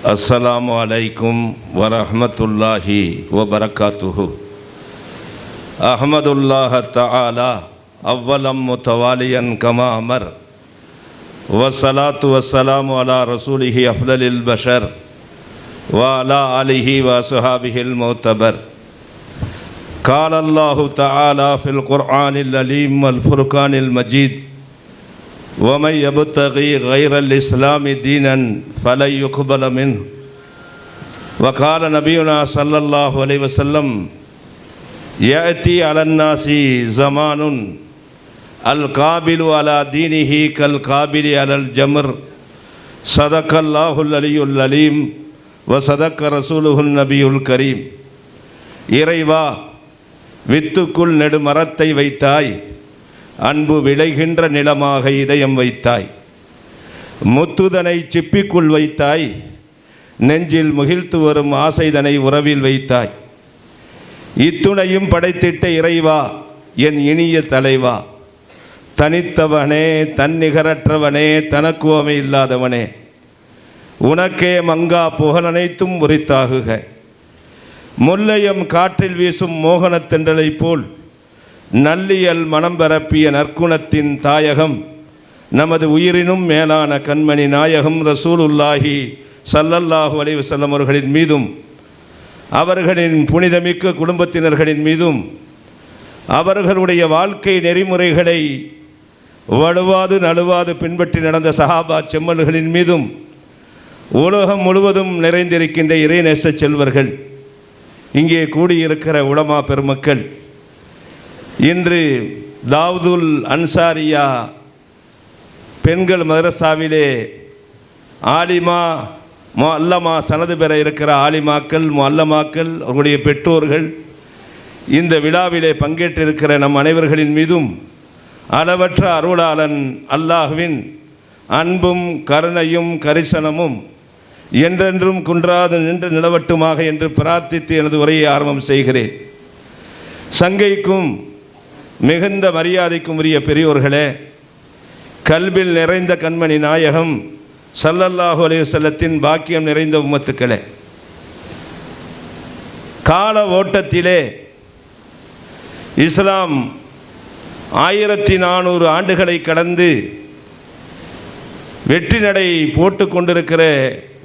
अस्सलामु अलैकुम वरहमतुल्लाहि वबरकातुहु। अहमदुल्लाह तआला अव्वलम मुतवालियन कमा अमर वस्सलातु वस्सलामु अला रसूलिहि अफ़्ज़लिल बशर व अला आलिहि व अस्हाबिहिल मुअतबर। क़ाल अल्लाहु तआला फ़िल क़ुरआनिल अलीम वल फ़ुरक़ानिल मजीद वमन यब्तग़ी गैरल इस्लामी दीनन फ़लन युक़बल मिन्हु वक़ाल नबियुना सल्लल्लाहु अलैहि वसल्लम याती अलन्नासी ज़मानुन अल काबिलु अला दीनिही कल काबिलि अलल जमर सदक़ल्लाहुल अलियुल अलीम व सदक़ रसूलुहुन नबियुल करीम। இறைவா, வித்துக்குள் நெடுமரத்தை வைத்தாய், அன்பு விளைகின்ற நிலமாக இதயம் வைத்தாய், முத்துதனை சிப்பிக்குள் வைத்தாய், நெஞ்சில் முகிழ்த்து வரும் ஆசைதனை உறவில் வைத்தாய். இத்துணையும் படைத்திட்ட இறைவா, என் இனிய தலைவா, தனித்தவனே, தன்னிகரற்றவனே, தனக்குவமை இல்லாதவனே, உனக்கே மங்கா புகழனைத்தும் உரித்தாகுக. முல்லையம் காற்றில் வீசும் மோகனத்தென்றலை போல் நல்லியல் மனம் பரப்பிய நற்குணத்தின் தாயகம் நமது உயிரினும் மேலான கண்மணி நாயகம் ரசூலுல்லாஹி ஸல்லல்லாஹு அலைஹி வஸல்லம் அவர்களின் மீதும் அவர்களின் புனிதமிக்க குடும்பத்தினர்களின் மீதும் அவர்களுடைய வாழ்க்கை நெறிமுறைகளை வலுவாது நழுவாது பின்பற்றி நடந்த சஹாபா செம்மல்களின் மீதும் உலகம் முழுவதும் நிறைந்திருக்கின்ற இறைநேச செல்வர்கள், இங்கே கூடியிருக்கிற உலமா பெருமக்கள், இன்று தாவூதுல் அன்சாரியா பெண்கள் மதரசாவிலே ஆலிமா முஅல்லமா சனது பெற இருக்கிற ஆலிமாக்கள், முஅல்லமாக்கள், அவர்களுடைய பெற்றோர்கள், இந்த விழாவிலே பங்கேற்றிருக்கிற நம் அனைவர்களின் மீதும் அளவற்ற அருளாளன் அல்லாஹ்வின் அன்பும் கருணையும் கரிசனமும் என்றென்றும் குன்றாது நின்று நிலவட்டுமாக என்று பிரார்த்தித்து எனது உரையை ஆரம்பம் செய்கிறேன். சங்கைக்கும் மிகுந்த மரியாதைக்கும் உரிய பெரியோர்களே, கல்பில் நிறைந்த கண்மணி நாயகம் ஸல்லல்லாஹு அலைஹி வஸல்லத்தின் பாக்கியம் நிறைந்த உம்மத்துக்களே, கால ஓட்டத்திலே இஸ்லாம் 1400 ஆண்டுகளை கடந்து வெற்றி நடை போட்டு கொண்டிருக்கிற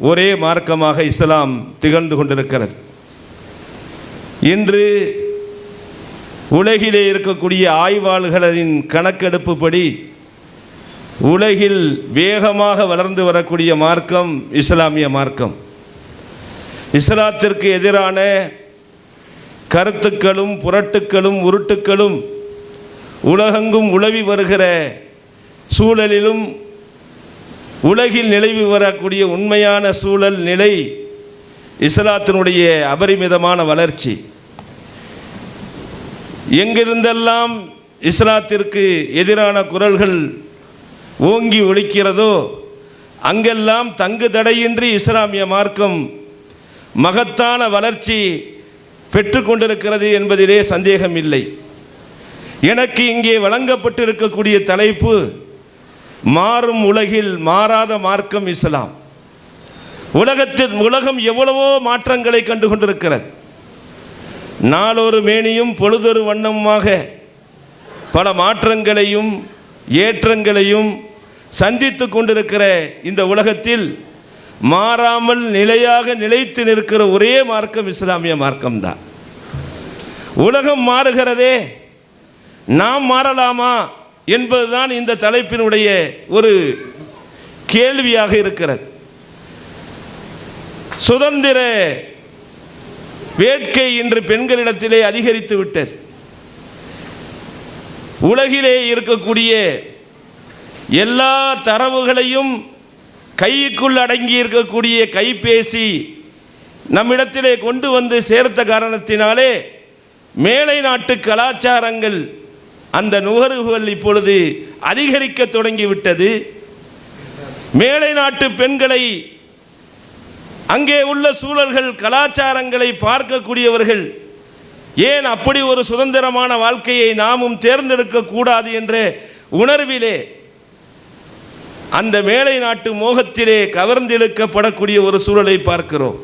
ஒரே மார்க்கமாக இஸ்லாம் திகழ்ந்து கொண்டிருக்கிறது. இன்று உலகிலே இருக்கக்கூடிய ஆய்வாளர்களின் கணக்கெடுப்புப்படி உலகில் வேகமாக வளர்ந்து வரக்கூடிய மார்க்கம் இஸ்லாமிய மார்க்கம். இஸ்லாத்திற்கு எதிரான கருத்துக்களும் புரட்டுக்களும் உருட்டுக்களும் உலகெங்கும் உலவி வருகிற சூழலிலும் உலகில் நிலவி வரக்கூடிய உண்மையான சூழல் நிலை இஸ்லாத்தினுடைய அபரிமிதமான வளர்ச்சி. எங்கிருந்தெல்லாம் இஸ்லாத்திற்கு எதிரான குரல்கள் ஓங்கி ஒலிக்கிறதோ அங்கெல்லாம் தங்கு தடையின்றி இஸ்லாமிய மார்க்கம் மகத்தான வளர்ச்சி பெற்று கொண்டிருக்கிறது என்பதிலே சந்தேகம் இல்லை. எனக்கு இங்கே வழங்கப்பட்டிருக்கக்கூடிய தலைப்பு மாறும் உலகில் மாறாத மார்க்கம் இஸ்லாம். உலகம் எவ்வளவோ மாற்றங்களை கண்டு கொண்டிருக்கிறது. நாளொரு மேனியும் பொழுதொரு வண்ணமுமாக பல மாற்றங்களையும் ஏற்றங்களையும் சந்தித்து கொண்டிருக்கிற இந்த உலகத்தில் மாறாமல் நிலையாக நிலைத்து நிற்கிற ஒரே மார்க்கம் இஸ்லாமிய மார்க்கம்தான். உலகம் மாறுகிறதே, நாம் மாறலாமா என்பதுதான் இந்த தலைப்பினுடைய ஒரு கேள்வியாக இருக்கிறது. சுதந்திர வேட்கை இன்று பெண்களிடத்திலே அதிகரித்து விட்டது. உலகிலே இருக்கக்கூடிய எல்லா தரவுகளையும் கைக்குள் அடங்கி இருக்கக்கூடிய கைபேசி நம்மிடத்திலே கொண்டு வந்து சேர்த்த காரணத்தினாலே மேலை நாட்டு கலாச்சாரங்கள், அந்த நுகர்வுகள் இப்பொழுது அதிகரிக்க தொடங்கிவிட்டது. மேலை நாட்டு பெண்களை, அங்கே உள்ள சூழல்கள், கலாச்சாரங்களை பார்க்கக்கூடியவர்கள் ஏன் அப்படி ஒரு சுதந்திரமான வாழ்க்கையை நாமும் தேர்ந்தெடுக்க கூடாது என்ற உணர்விலே அந்த மேலை நாட்டு மோகத்திலே கவர்ந்திழுக்கப்படக்கூடிய ஒரு சூழலை பார்க்கிறோம்.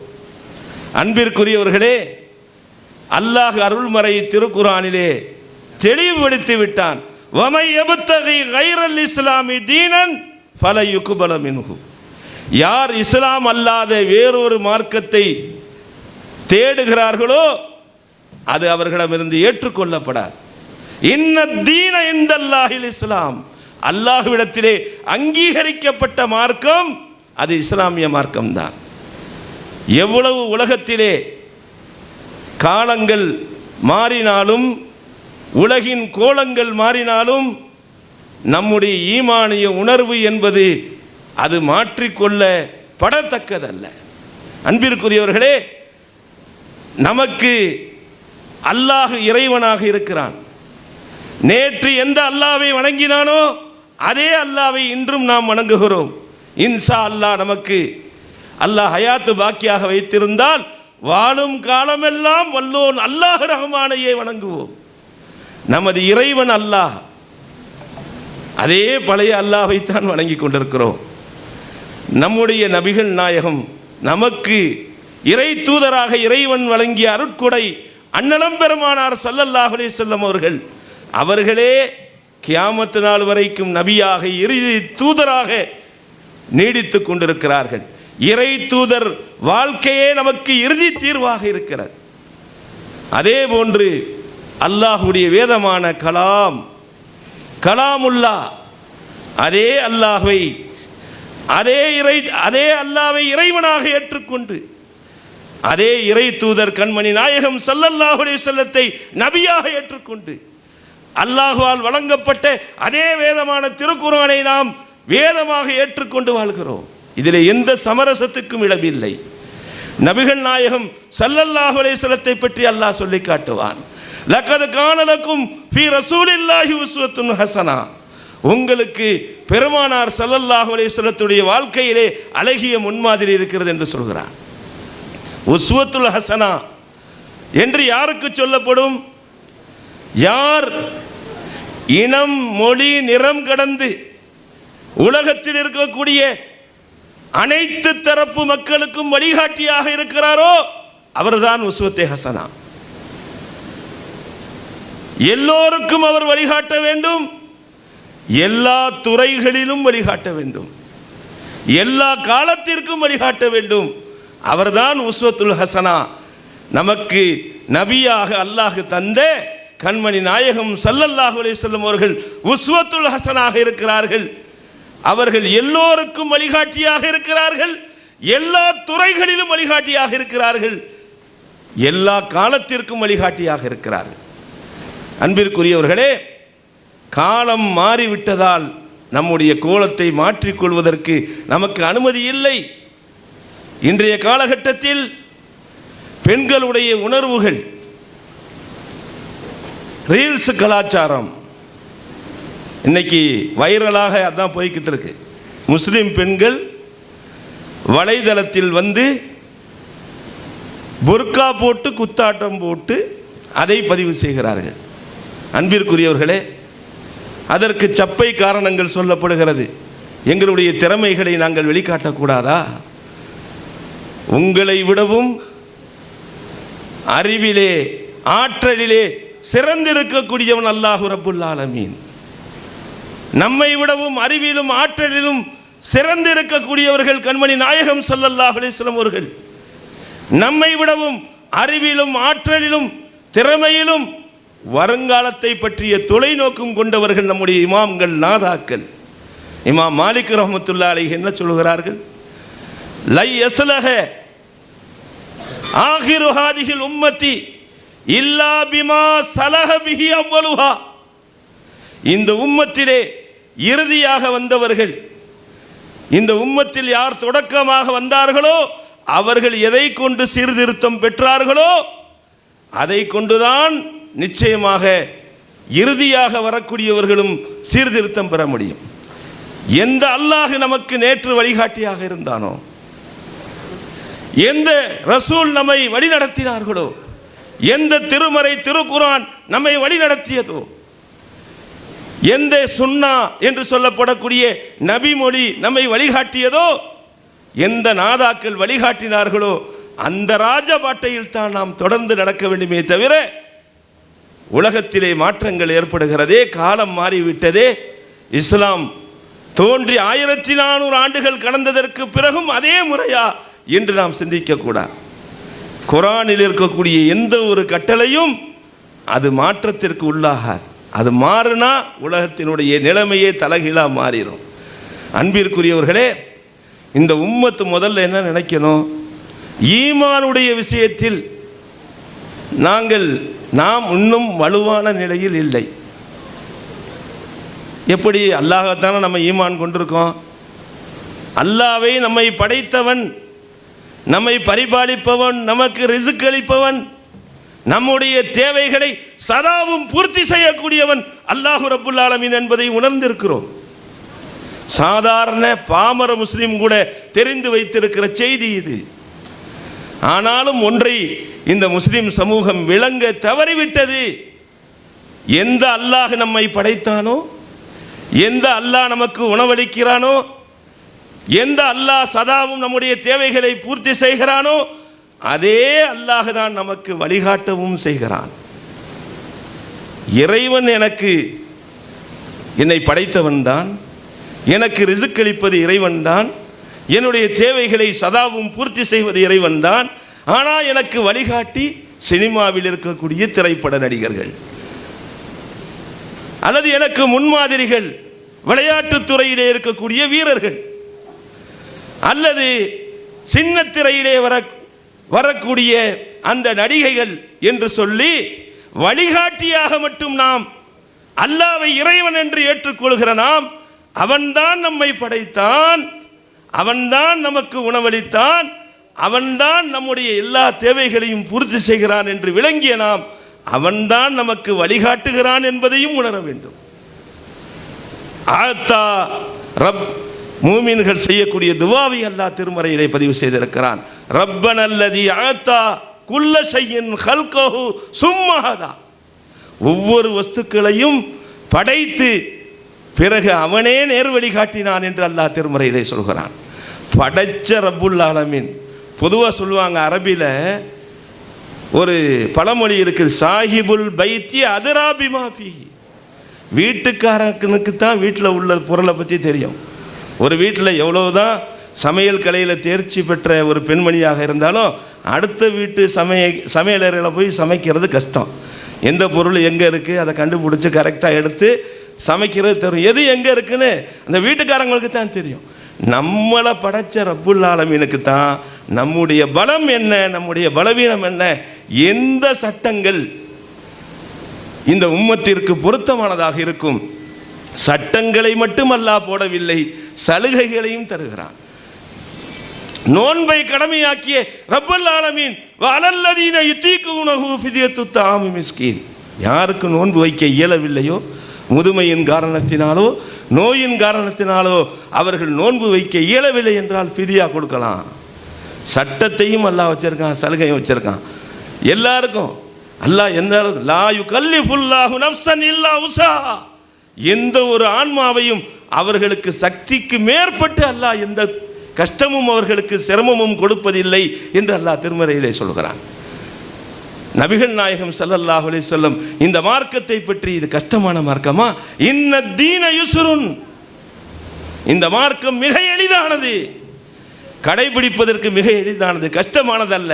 அன்பிற்குரியவர்களே, அல்லாஹ் அருள்மறை திருக்குரானிலே தெளிவுபடுத்தி விட்டான். வமை யப்தகி கைரல் இஸ்லாமி தீனன் ஃபல யுக்பல மின்ஹு. யார் இஸ்லாம் அல்லாத வேறொரு மார்க்கத்தை தேடுகிறார்களோ அது அவர்களிடமிருந்து ஏற்றுக்கொள்ளப்படாது. இன்ன தீன இந்தல்லாஹில் இஸ்லாம். அல்லாஹ்விடத்திலே அங்கீகரிக்கப்பட்ட மார்க்கம் அது இஸ்லாமிய மார்க்கம்தான். எவ்வளவு உலகத்திலே காலங்கள் மாறினாலும், உலகின் கோலங்கள் மாறினாலும், நம்முடைய ஈமானிய உணர்வு என்பது அது மாற்றிக்கொள்ளப்படத்தக்கதல்ல. அன்பிற்குரியவர்களே, நமக்கு அல்லாஹ் இறைவனாக இருக்கிறான். நேற்று எந்த அல்லாஹ்வை வணங்கினானோ அதே அல்லாஹ்வை இன்றும் நாம் வணங்குகிறோம். இன்ஷா அல்லாஹ் நமக்கு அல்லாஹ் ஹயாத்து பாக்கியாக வைத்திருந்தால் வாழும் காலமெல்லாம் வல்லோன் அல்லாஹ் ரஹ்மானையே வணங்குவோம். நமது இறைவன் அல்லாஹ், அதே பழைய அல்லாஹ்வைத்தான் வணங்கி கொண்டிருக்கிறோம். நம்முடைய நபிகள் நாயகம் நமக்கு இறை தூதராக இறைவன் வழங்கிய அருட்கொடை அன்னலம் பெருமானார் ஸல்லல்லாஹு அலைஹி வஸல்லம் அவர்களே கியாமத் நாள் வரைக்கும் நபியாக இறுதி தூதராக நீடித்து கொண்டிருக்கிறார்கள். இறை தூதர் வாழ்க்கையே நமக்கு இறுதி தீர்வாக இருக்கிறது. அதே போன்று அல்லாஹுடைய வேதமான கலாமுல்லா, அதே அல்லாஹ்வை அதே அல்லாஹ்வை இறைவனாக ஏற்றுக்கொண்டு அதே இறை தூதர் கண்மணி நாயகம் ஸல்லல்லாஹு அலைஹி வஸல்லத்தை நபியாக ஏற்றுக்கொண்டு அல்லாஹ்வால் வழங்கப்பட்ட அதே வேதமான திருக்குர்ஆனை நாம் வேதமாக ஏற்றுக்கொண்டு வாழ்கிறோம். இதில் எந்த சமரசத்துக்கும் இடமில்லை. நபிகள் நாயகம் ஸல்லல்லாஹு அலைஹி வஸல்லத்தை பற்றி அல்லாஹ் சொல்லி காட்டுவான். லகத் கான லக்கும் ஃபீ ரசூலில்லாஹி உஸ்வத்துன் ஹஸனா. உங்களுக்கு பெருமானார் ஸல்லல்லாஹு அலைஹி வஸல்லத்துடைய வாழ்க்கையிலே அழகிய முன்மாதிரி இருக்கிறது என்று சொல்கிறான். உஸ்வத்துல் ஹஸனா என்று யாருக்கு சொல்லப்படும்? யார் இனம், மொழி, நிறம் கடந்து உலகத்தில் இருக்கக்கூடிய அனைத்து தரப்பு மக்களுக்கும் வழிகாட்டியாக இருக்கிறாரோ அவர்தான் உஸ்வத்தே ஹஸனா. எல்லோருக்கும் அவர் வழிகாட்ட வேண்டும், எல்லா துறைகளிலும் வழிகாட்ட வேண்டும், எல்லா காலத்திற்கும் வழிகாட்ட வேண்டும். அவர்தான் உஸ்வத்துல் ஹஸனா. நமக்கு நபியாக அல்லாஹ் தந்த கண்மணி நாயகம் ஸல்லல்லாஹு அலைஹி வஸல்லம் அவர்கள் உஸ்வத்துல் ஹஸனாக இருக்கிறார்கள். அவர்கள் எல்லோருக்கும் வழிகாட்டியாக இருக்கிறார்கள், எல்லா துறைகளிலும் வழிகாட்டியாக இருக்கிறார்கள், எல்லா காலத்திற்கும் வழிகாட்டியாக இருக்கிறார்கள். அன்பிற்குரியவர்களே, காலம் மாறிவிட்டதால் நம்முடைய கோலத்தை மாற்றிக்கொள்வதற்கு நமக்கு அனுமதி இல்லை. இன்றைய காலகட்டத்தில் பெண்களுடைய உணர்வுகள், ரீல்ஸ் கலாச்சாரம் இன்னைக்கு வைரலாக அதான் போய்கிட்டு இருக்கு. முஸ்லிம் பெண்கள் வலைதளத்தில் வந்து புர்கா போட்டு குத்தாட்டம் போட்டு அதை பதிவு செய்கிறார்கள். அன்பிற்குரியவர்களே, அதற்கு சப்பை காரணங்கள் சொல்லப்படுகிறது. எங்களுடைய திறமைகளை நாங்கள் வெளிக்காட்டக்கூடாதா? உங்களை விடவும் அறிவிலே ஆற்றலிலே சிறந்திருக்கக்கூடியவன் அல்லாஹ் ரப்புல் ஆலமீன். நம்மை விடவும் அறிவிலும் ஆற்றலிலும் சிறந்திருக்கக்கூடியவர்கள் கண்மணி நாயகம் ஸல்லல்லாஹு அலைஹி வஸல்லம் அவர்கள். நம்மை விடவும் அறிவிலும் ஆற்றலிலும் திறமையிலும் வருங்காலத்தை பற்றிய தொலைநோக்கும் கொண்டவர்கள் நம்முடைய இமாம்கள், நாதாக்கள். இமாம் மாலிக் ரஹ்மத்துல்லாஹி அலைஹி என்ன சொல்கிறார்கள்? லை யஸ்லஹ ஆகிரு ஹாதிஹில் உம்மத்தி இல்லா பிமா சலஹ பிஹி அவ்வலுஹா. இந்த உம்மத்திலே இறுதியாக வந்தவர்கள், இந்த உம்மத்தில் யார் தொடக்கமாக வந்தார்களோ அவர்கள் எதை கொண்டு சீர்திருத்தம் பெற்றார்களோ அதை கொண்டுதான் நிச்சயமாக இறுதியாக வரக்கூடியவர்களும் சீர்திருத்தம் பெற முடியும். எந்த அல்லாஹ் நமக்கு நேற்று வழிகாட்டியாக இருந்தானோ, எந்த ரசூல் நம்மை எந்த சுன்னா என்று சொல்லப்படக்கூடிய நபி மொழி நம்மை வழிகாட்டியதோ, எந்த நாதாக்கள் வழிகாட்டினார்களோ அந்த ராஜபாட்டையில் தான் நாம் தொடர்ந்து நடக்க வேண்டுமே தவிர, உலகத்திலே மாற்றங்கள் ஏற்படுகிறதே, காலம் மாறிவிட்டதே, இஸ்லாம் தோன்றி 1400 ஆண்டுகள் கடந்ததற்கு பிறகும் அதே முறையா என்று நாம் சிந்திக்கக்கூடாது. குர்ஆனில் இருக்கக்கூடிய எந்த ஒரு கட்டளையும் அது மாற்றத்திற்கு உள்ளாகாது. அது மாறினா உலகத்தினுடைய நிலைமையே தலைகீழா மாறிடும். அன்பிற்குரியவர்களே, இந்த உம்மத்து முதல்ல என்ன நினைக்கணும்? ஈமானுடைய விஷயத்தில் நாம் இன்னும் வலுவான நிலையில் இல்லை. எப்படி? அல்லாஹ்தானே நம்ம ஈமான் கொண்டிருக்கோம். அல்லாஹ்வை நம்மை படைத்தவன், நம்மை பரிபாலிப்பவன், நமக்கு ரிஸ்க் அளிப்பவன், நம்முடைய தேவைகளை சதாவும் பூர்த்தி செய்யக்கூடியவன் அல்லாஹ் ரப்புல் ஆலமீன் என்பதை உணர்ந்திருக்கிறோம். சாதாரண பாமர முஸ்லிம் கூட தெரிந்து வைத்திருக்கிற செய்தி இது. ஆனாலும் ஒன்றை இந்த முஸ்லிம் சமூகம் விளங்க தவறிவிட்டது. எந்த அல்லாஹ் நம்மை படைத்தானோ, எந்த அல்லாஹ் நமக்கு உணவளிக்கிறானோ, எந்த அல்லாஹ் சதாவும் நம்முடைய தேவைகளை பூர்த்தி செய்கிறானோ அதே அல்லாஹ் தான் நமக்கு வழிகாட்டவும் செய்கிறான். இறைவன் என்னை படைத்தவன் தான், எனக்கு ரிஸ்க் அளிப்பது இறைவன் தான், என்னுடைய தேவைகளை சதாவும் பூர்த்தி செய்வது இறைவன் தான். ஆனால் எனக்கு வழிகாட்டி சினிமாவில் இருக்கக்கூடிய திரைப்பட நடிகர்கள், அல்லது எனக்கு முன்மாதிரிகள் விளையாட்டுத் துறையிலே இருக்கக்கூடிய வீரர்கள், அல்லது சின்ன திரையிலே வரக்கூடிய அந்த நடிகைகள் என்று சொல்லி வழிகாட்டியாக மட்டும் நாம் அல்லாஹ்வை இறைவன் என்று ஏற்றுக்கொள்கிற நாம், அவன்தான் நம்மை படைத்தான், அவன்தான் நமக்கு உணவளித்தான், அவன்தான் நம்முடைய எல்லா தேவைகளையும் பூர்த்தி செய்கிறான் என்று விளங்கிய நாம், அவன்தான் நமக்கு வழிகாட்டுகிறான் என்பதையும் உணர வேண்டும். ஆத்தா ரப் மூமின்கள் செய்யக்கூடிய துவாவை அல்லாஹ் திருமறையிலே பதிவு செய்திருக்கிறான். ரப்பனல்லதி ஆத்தா குல்ல ஷையின் ஹல்கஹு சும்ம ஹதா. ஒவ்வொரு வஸ்துக்களையும் படைத்து பிறகு அவனே நேர்வழி காட்டினான் என்று அல்லாஹ் திருமறையிலே சொல்கிறான். படைச்ச ரப்புல் ஆலமீன். பொதுவாக சொல்லுவாங்க, அரபியில் ஒரு பழமொழி இருக்குது, சாஹிபுல் பைத்தி அதுரா பிமா ஃபீஹி. வீட்டுக்காரனுக்கு தான் வீட்டில் உள்ள பொருளை பற்றி தெரியும். ஒரு வீட்டில் எவ்வளவுதான் சமையல் கலையில் தேர்ச்சி பெற்ற ஒரு பெண்மணியாக இருந்தாலும் அடுத்த வீட்டு சமையலறையில் போய் சமைக்கிறது கஷ்டம். எந்த பொருள் எங்கே இருக்குது அதை கண்டுபிடிச்சி கரெக்டாக எடுத்து சமைக்கிறது தெரியும். எது எங்கே இருக்குன்னு அந்த வீட்டுக்காரங்களுக்கு தான் தெரியும். நம்மளை படைச்ச ரப்புல் ஆலமீனுக்கு தான் நம்முடைய பலம் என்ன, நம்முடைய பலவீனம் என்ன, எந்த சட்டங்கள் இந்த உம்மத்திற்கு பொருத்தமானதாக இருக்கும். சட்டங்களை மட்டும் அல்லாஹ் போடவில்லை, சலுகைகளையும் தருகிறான். நோன்பை கடமையாக்கிய ரப்புல் ஆலமீன் வஅலல்லதீன யுதீகுனஹு ஃபித்யத்து தஆமி மிஸ்கீன். யாருக்கு நோன்பு வைக்க இயலவில்லையோ, முதுமையின் காரணத்தினாலோ நோயின் காரணத்தினாலோ அவர்கள் நோன்பு வைக்க இயலவில்லை என்றால் ஃபிதியா கொடுக்கலாம். சட்டத்தையும் அல்லாஹ் வச்சிருக்கான், சலுகையும் வச்சிருக்கான் எல்லாருக்கும். அல்லாஹ் எந்த அளவுக்கு லா யுகல்லிஃபுல்லாஹு நஃப்ஸன் இல்லா உஸாஹா. எந்த ஒரு ஆன்மாவையும் அவர்களுக்கு சக்திக்கு மேற்பட்டு அல்லாஹ் எந்த கஷ்டமும் அவர்களுக்கு சிரமமும் கொடுப்பதில்லை என்று அல்லாஹ் திருமறையிலே சொல்கிறான். நபிகள் நாயகம் ஸல்லல்லாஹு அலைஹி வஸல்லம் இந்த மார்க்கத்தை பற்றி, இது கஷ்டமான மார்க்கமா? இன்ன தீன யுஸ்ருன். இந்த மார்க்கம் மிக எளிதானது, கடைபிடிப்பதற்கு மிக எளிதானது, கஷ்டமானதல்ல.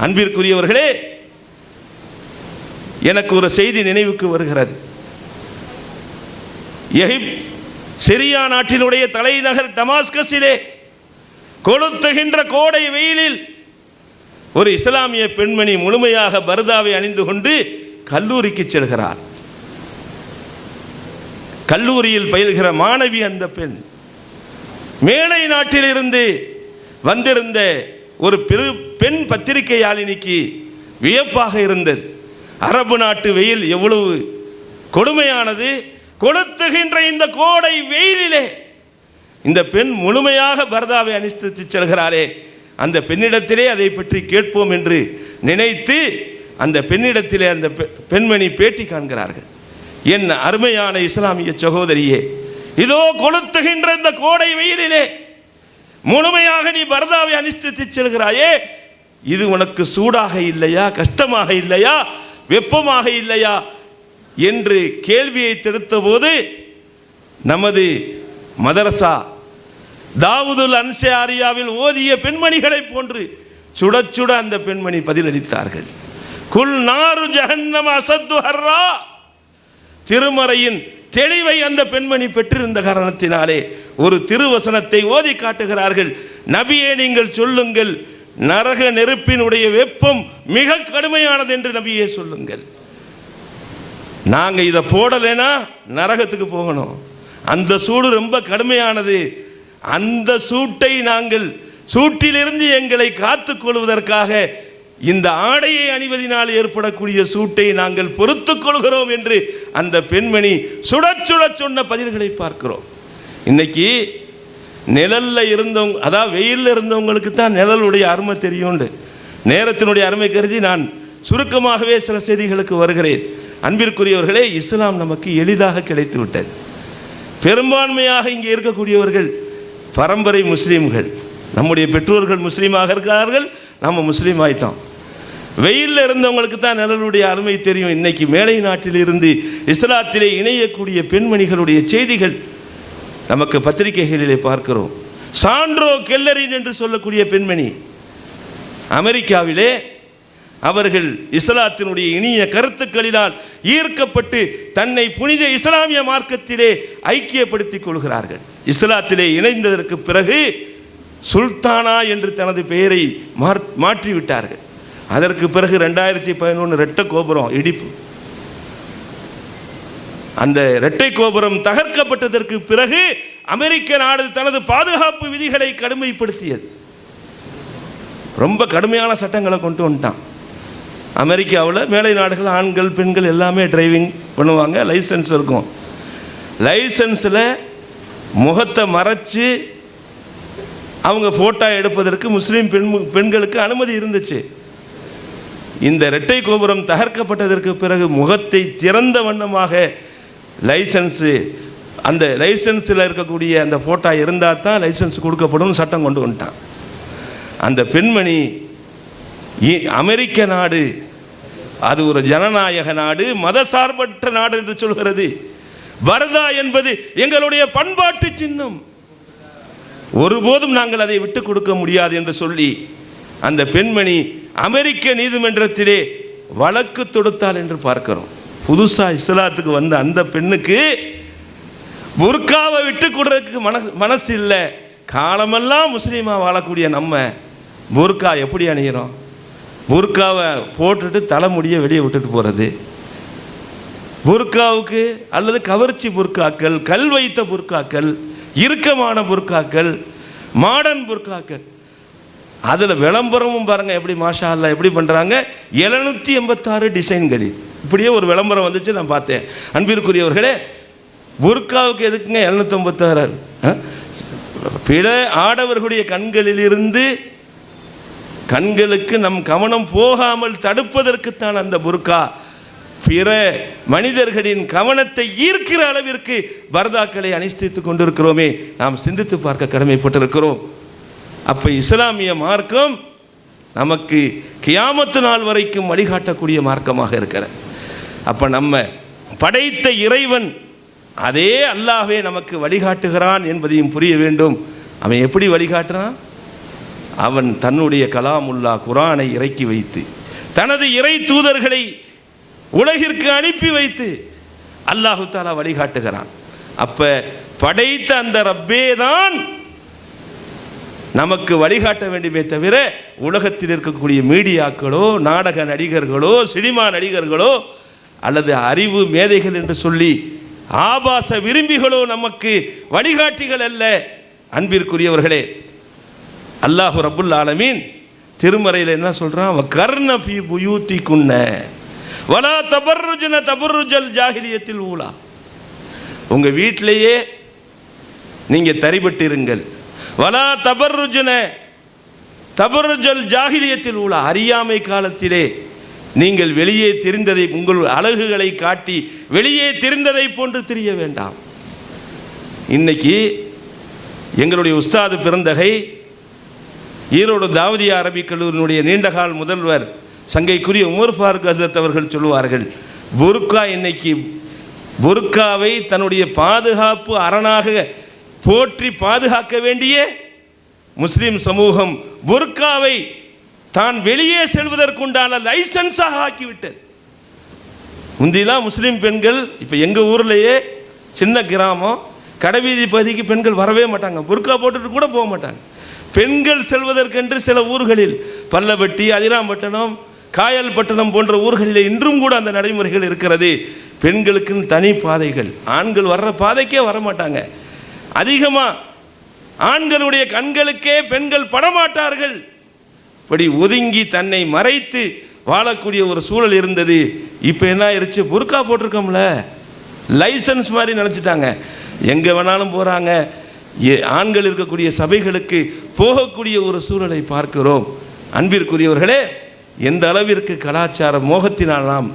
அன்பிற்குரியவர்களே, எனக்கு ஒரு செய்தி நினைவுக்கு வருகிறது. சிரியா நாட்டினுடைய தலைநகர் டமாஸ்கஸிலே கொளுத்துகின்ற கோடை வெயிலில் ஒரு இஸ்லாமிய பெண்மணி முழுமையாக பர்தாவை அணிந்து கொண்டு கல்லூரிக்கு செல்கிறார். கல்லூரியில் பயில்கிற மாணவி அந்த பெண். மேலை நாட்டிலிருந்து வந்திருந்த ஒரு பெண் பத்திரிகையாளினிக்கு வியப்பாக இருந்தது. அரபு நாட்டு வெயில் எவ்வளவு கொடுமையானது, கொளுத்துகின்ற இந்த கோடை வெயிலிலே இந்த பெண் முழுமையாக பர்தாவை அணிந்து செல்கிறாரே, அந்த பெண்ணிடத்திலே அதை பற்றி கேட்போம் என்று நினைத்து அந்த பெண்ணிடத்திலே அந்த பெண்மணி பேட்டி காண்கிறார்கள். என் அருமையான இஸ்லாமிய சகோதரியே, இதோ கொளுத்துகின்ற இந்த கோடை வெயிலிலே முழுமையாக நீ பர்தாவை அனுஷ்டித்து செல்கிறாயே, இது உனக்கு சூடாக இல்லையா, கஷ்டமாக இல்லையா, வெப்பமாக இல்லையா என்று கேள்வியை தொடுத்த போது நமது மதரசா தாவூதுல் அன்சாரியாவில் ஓதிய பெண்மணிகளை போன்று சுட சுட அந்த பெண்மணி பதிலளித்தார்கள். குல் நாரு ஜஹன்னம அஸத்து ஹர்ரா. திருமறையின் தெளிவை அந்த பெண்மணி பெற்றிருந்த காரணத்தினாலே ஒரு திருவசனத்தை ஓதி காட்டுகிறார்கள். நபியே, நீங்கள் சொல்லுங்கள், நரக நெருப்பினுடைய வெப்பம் மிக கடுமையானது என்று நபியே சொல்லுங்கள். நாங்கள் இதை போடலைன்னா நரகத்துக்கு போகணும், அந்த சூடு ரொம்ப கடுமையானது, அந்த சூட்டை நாங்கள் சூட்டிலிருந்து எங்களை காத்துக் கொள்வதற்காக இந்த ஆடையை அணிவதனால் ஏற்படக்கூடிய சூட்டை நாங்கள் பொறுத்துக் கொள்கிறோம் என்று அந்த பெண்மணி சுட சுட சொன்ன பதில்களை பார்க்கிறோம். இன்னைக்கு நிழல்ல இருந்தவங்க, அதாவது வெயிலில் இருந்தவங்களுக்கு தான் நிழலுடைய அருமை தெரியும்ண்டு. நேரத்தினுடைய அருமை கருதி நான் சுருக்கமாகவே சில செய்திகளுக்கு வருகிறேன். அன்பிற்குரியவர்களே, இஸ்லாம் நமக்கு எளிதாக கிடைத்து விட்டது. பெரும்பான்மையாக இங்கே இருக்கக்கூடியவர்கள் பரம்பரை முஸ்லீம்கள். நம்முடைய பெற்றோர்கள் முஸ்லீமாக இருக்கிறார்கள், நம்ம முஸ்லீம் ஆயிட்டோம். வெயிலில் இருந்தவங்களுக்கு தான் நிழலுடைய அருமை தெரியும். இன்னைக்கு மேலை நாட்டில் இருந்து இஸ்லாத்திலே இணையக்கூடிய பெண்மணிகளுடைய செய்திகள் நமக்கு பத்திரிகைகளிலே பார்க்கிறோம். சாண்ட்ரோ கெல்லரின் என்று சொல்லக்கூடிய பெண்மணி அமெரிக்காவிலே அவர்கள் இஸ்லாத்தினுடைய இனிய கருத்துக்களினால் ஈர்க்கப்பட்டு தன்னை புனித இஸ்லாமிய மார்க்கத்திலே ஐக்கியப்படுத்திக் கொள்கிறார்கள். இஸ்லாத்திலே இணைந்ததற்கு பிறகு சுல்தானா என்று தனது பெயரை மாற்றிவிட்டார்கள். அதற்கு பிறகு 2011 இரட்டை கோபுரம் இடிப்பு. அந்த இரட்டை கோபுரம் தகர்க்கப்பட்டதற்கு பிறகு அமெரிக்க நாடு தனது பாதுகாப்பு விதிகளை கடுமைப்படுத்தியது. ரொம்ப கடுமையான சட்டங்களை கொண்டு வந்துட்டான். அமெரிக்காவில் மேலை நாடுகள் ஆண்கள் பெண்கள் எல்லாமே டிரைவிங் பண்ணுவாங்க, லைசன்ஸ் இருக்கும். லைசன்ஸில் முகத்தை மறைச்சு அவங்க ஃபோட்டோ எடுப்பதற்கு முஸ்லீம் பெண்களுக்கு அனுமதி இருந்துச்சு. இந்த இரட்டை கோபுரம் தகர்க்கப்பட்டதற்கு பிறகு முகத்தை திறந்த வண்ணமாக லைசன்ஸு, அந்த லைசன்ஸில் இருக்கக்கூடிய அந்த ஃபோட்டோ இருந்தால் தான் லைசன்ஸ் கொடுக்கப்படும் சட்டம் கொண்டு வந்துட்டான். அந்த பெண்மணி அமெரிக்க நாடு அது ஒரு ஜனநாயக நாடு, மதசார்பற்ற நாடு என்று சொல்கிறது. பர்தா என்பது எங்களுடைய பண்பாட்டு சின்னம், ஒருபோதும் நாங்கள் அதை விட்டு கொடுக்க முடியாது என்று சொல்லி அந்த பெண்மணி அமெரிக்க நீதிமன்றத்திலே வழக்கு தொடுத்தாள் என்று பார்க்கிறோம். புதுசாக இஸ்லாத்துக்கு வந்த அந்த பெண்ணுக்கு புர்காவை விட்டு கொடுறதுக்கு மனசு இல்லை. காலமெல்லாம் முஸ்லீமாக வாழக்கூடிய நம்ம புர்கா எப்படி அணிகிறோம்? புர்காவை போட்டுட்டு தலைமுடியை வெளியே விட்டுட்டு போகிறது. புர்காவுக்கு அல்லது கவர்ச்சி புர்காக்கள், கல் வைத்த புர்காக்கள், இறுக்கமான புர்காக்கள், மாடர்ன் புர்காக்கள், அதில் விளம்பரமும் பாருங்கள் எப்படி மாஷா அல்லா எப்படி பண்ணுறாங்க. 786 டிசைன்களில் இப்படியே ஒரு விளம்பரம் வந்துச்சு, நான் பார்த்தேன். அன்பிற்குரியவர்களே, புர்காவுக்கு எதுக்குங்க 756? பிற ஆடவர்களுடைய கண்களிலிருந்து கண்களுக்கு நம் கவனம் போகாமல் தடுப்பதற்குத்தான் அந்த புர்கா. பிற மனிதர்களின் கவனத்தை ஈர்க்கிற அளவிற்கு பர்தாக்களை அனுஷ்டித்துக் கொண்டிருக்கிறோமே, நாம் சிந்தித்து பார்க்க கடமைப்பட்டிருக்கிறோம். அப்போ இஸ்லாமிய மார்க்கம் நமக்கு கியாமத்து நாள் வரைக்கும் வழிகாட்டக்கூடிய மார்க்கமாக இருக்கிறது. அப்போ நம்ம படைத்த இறைவன் அதே அல்லாஹ்வே நமக்கு வழிகாட்டுகிறான் என்பதையும் புரிய வேண்டும். அவன் எப்படி வழிகாட்டுறான்? அவன் தன்னுடைய கலாமுல்லா குரானை இறக்கி வைத்து தனது இறை தூதர்களை உலகிற்கு அனுப்பி வைத்து அல்லாஹு தஆலா வழிகாட்டுகிறான். அப்ப படைத்த அந்த ரப்பே தான் நமக்கு வழிகாட்ட வேண்டுமே தவிர உலகத்தில் இருக்கக்கூடிய மீடியாக்களோ, நாடக நடிகர்களோ, சினிமா நடிகர்களோ அல்லது அறிவு மேதைகள் என்று சொல்லி ஆபாச விரும்பிகளோ நமக்கு வழிகாட்டிகள் அல்ல. அன்பிற்குரியவர்களே, அல்லாஹு ரப்புல் ஆலமீன் திருமறையில் என்ன சொல்றான்? வகர்ன ஃபீ புயூத்திகுன்ன வலா தபர்ருஜ்ன தபர்ருஜல் ஜாஹிலியத்தில் ஊலா. உங்க வீட்டிலேயே நீங்க தரிபட்டு இருங்கள். வலா தபர்ருஜ்ன தபர்ருஜல் ஜாஹிலியத்தில் ஊலா. அறியாமை காலத்திலே நீங்கள் வெளியே தெரிந்ததை, உங்கள் அழகுகளை காட்டி வெளியே தெரிந்ததை போன்று தெரிய வேண்டாம். இன்னைக்கு எங்களுடைய உஸ்தாது பிறந்தகை ஈரோடு தாவூதியா அரபிக் கல்லூரியினுடைய நீண்டகால் முதல்வர் சங்கைக்குரிய உமர் ஃபாரூக் ஹசரத் அவர்கள் சொல்லுவார்கள், புர்கா இன்னைக்கு புர்காவை தன்னுடைய பாதுகாப்பு அரணாக போற்றி பாதுகாக்க வேண்டிய முஸ்லிம் சமூகம் புர்காவை தான் வெளியே செல்வதற்குண்டான லைசன்ஸாக ஆக்கிவிட்டது. முந்திலாம் முஸ்லீம் பெண்கள், இப்போ எங்கள் ஊர்லேயே சின்ன கிராமம், கடைவீதி பகுதிக்கு பெண்கள் வரவே மாட்டாங்க, புர்கா போட்டுட்டு கூட போக மாட்டாங்க. பெண்கள் செல்வதற்கென்று சில ஊர்களில் பல்லவட்டி, அதிராம்பட்டினம், காயல்பட்டினம் போன்ற ஊர்களில் இன்றும் கூட அந்த நடைமுறைகள் இருக்கிறது. பெண்களுக்குன்னு தனி பாதைகள், ஆண்கள் வர்ற பாதைக்கே வரமாட்டாங்க. அதிகமாக ஆண்களுடைய கண்களுக்கே பெண்கள் படமாட்டார்கள். இப்படி ஒதுங்கி தன்னை மறைத்து வாழக்கூடிய ஒரு சூழல் இருந்தது. இப்போ என்ன ஆயிடுச்சு, புர்கா போட்டிருக்கோம்ல, லைசன்ஸ் மாதிரி நினச்சிட்டாங்க. எங்கே வேணாலும் போகிறாங்க. ஆண்கள் இருக்கக்கூடிய சபைகளுக்கு போகக்கூடிய ஒரு சூழலை பார்க்கிறோம். அன்பிற்குரியவர்களே, எந்த அளவிற்கு கலாச்சார மோகத்தினால் நாம்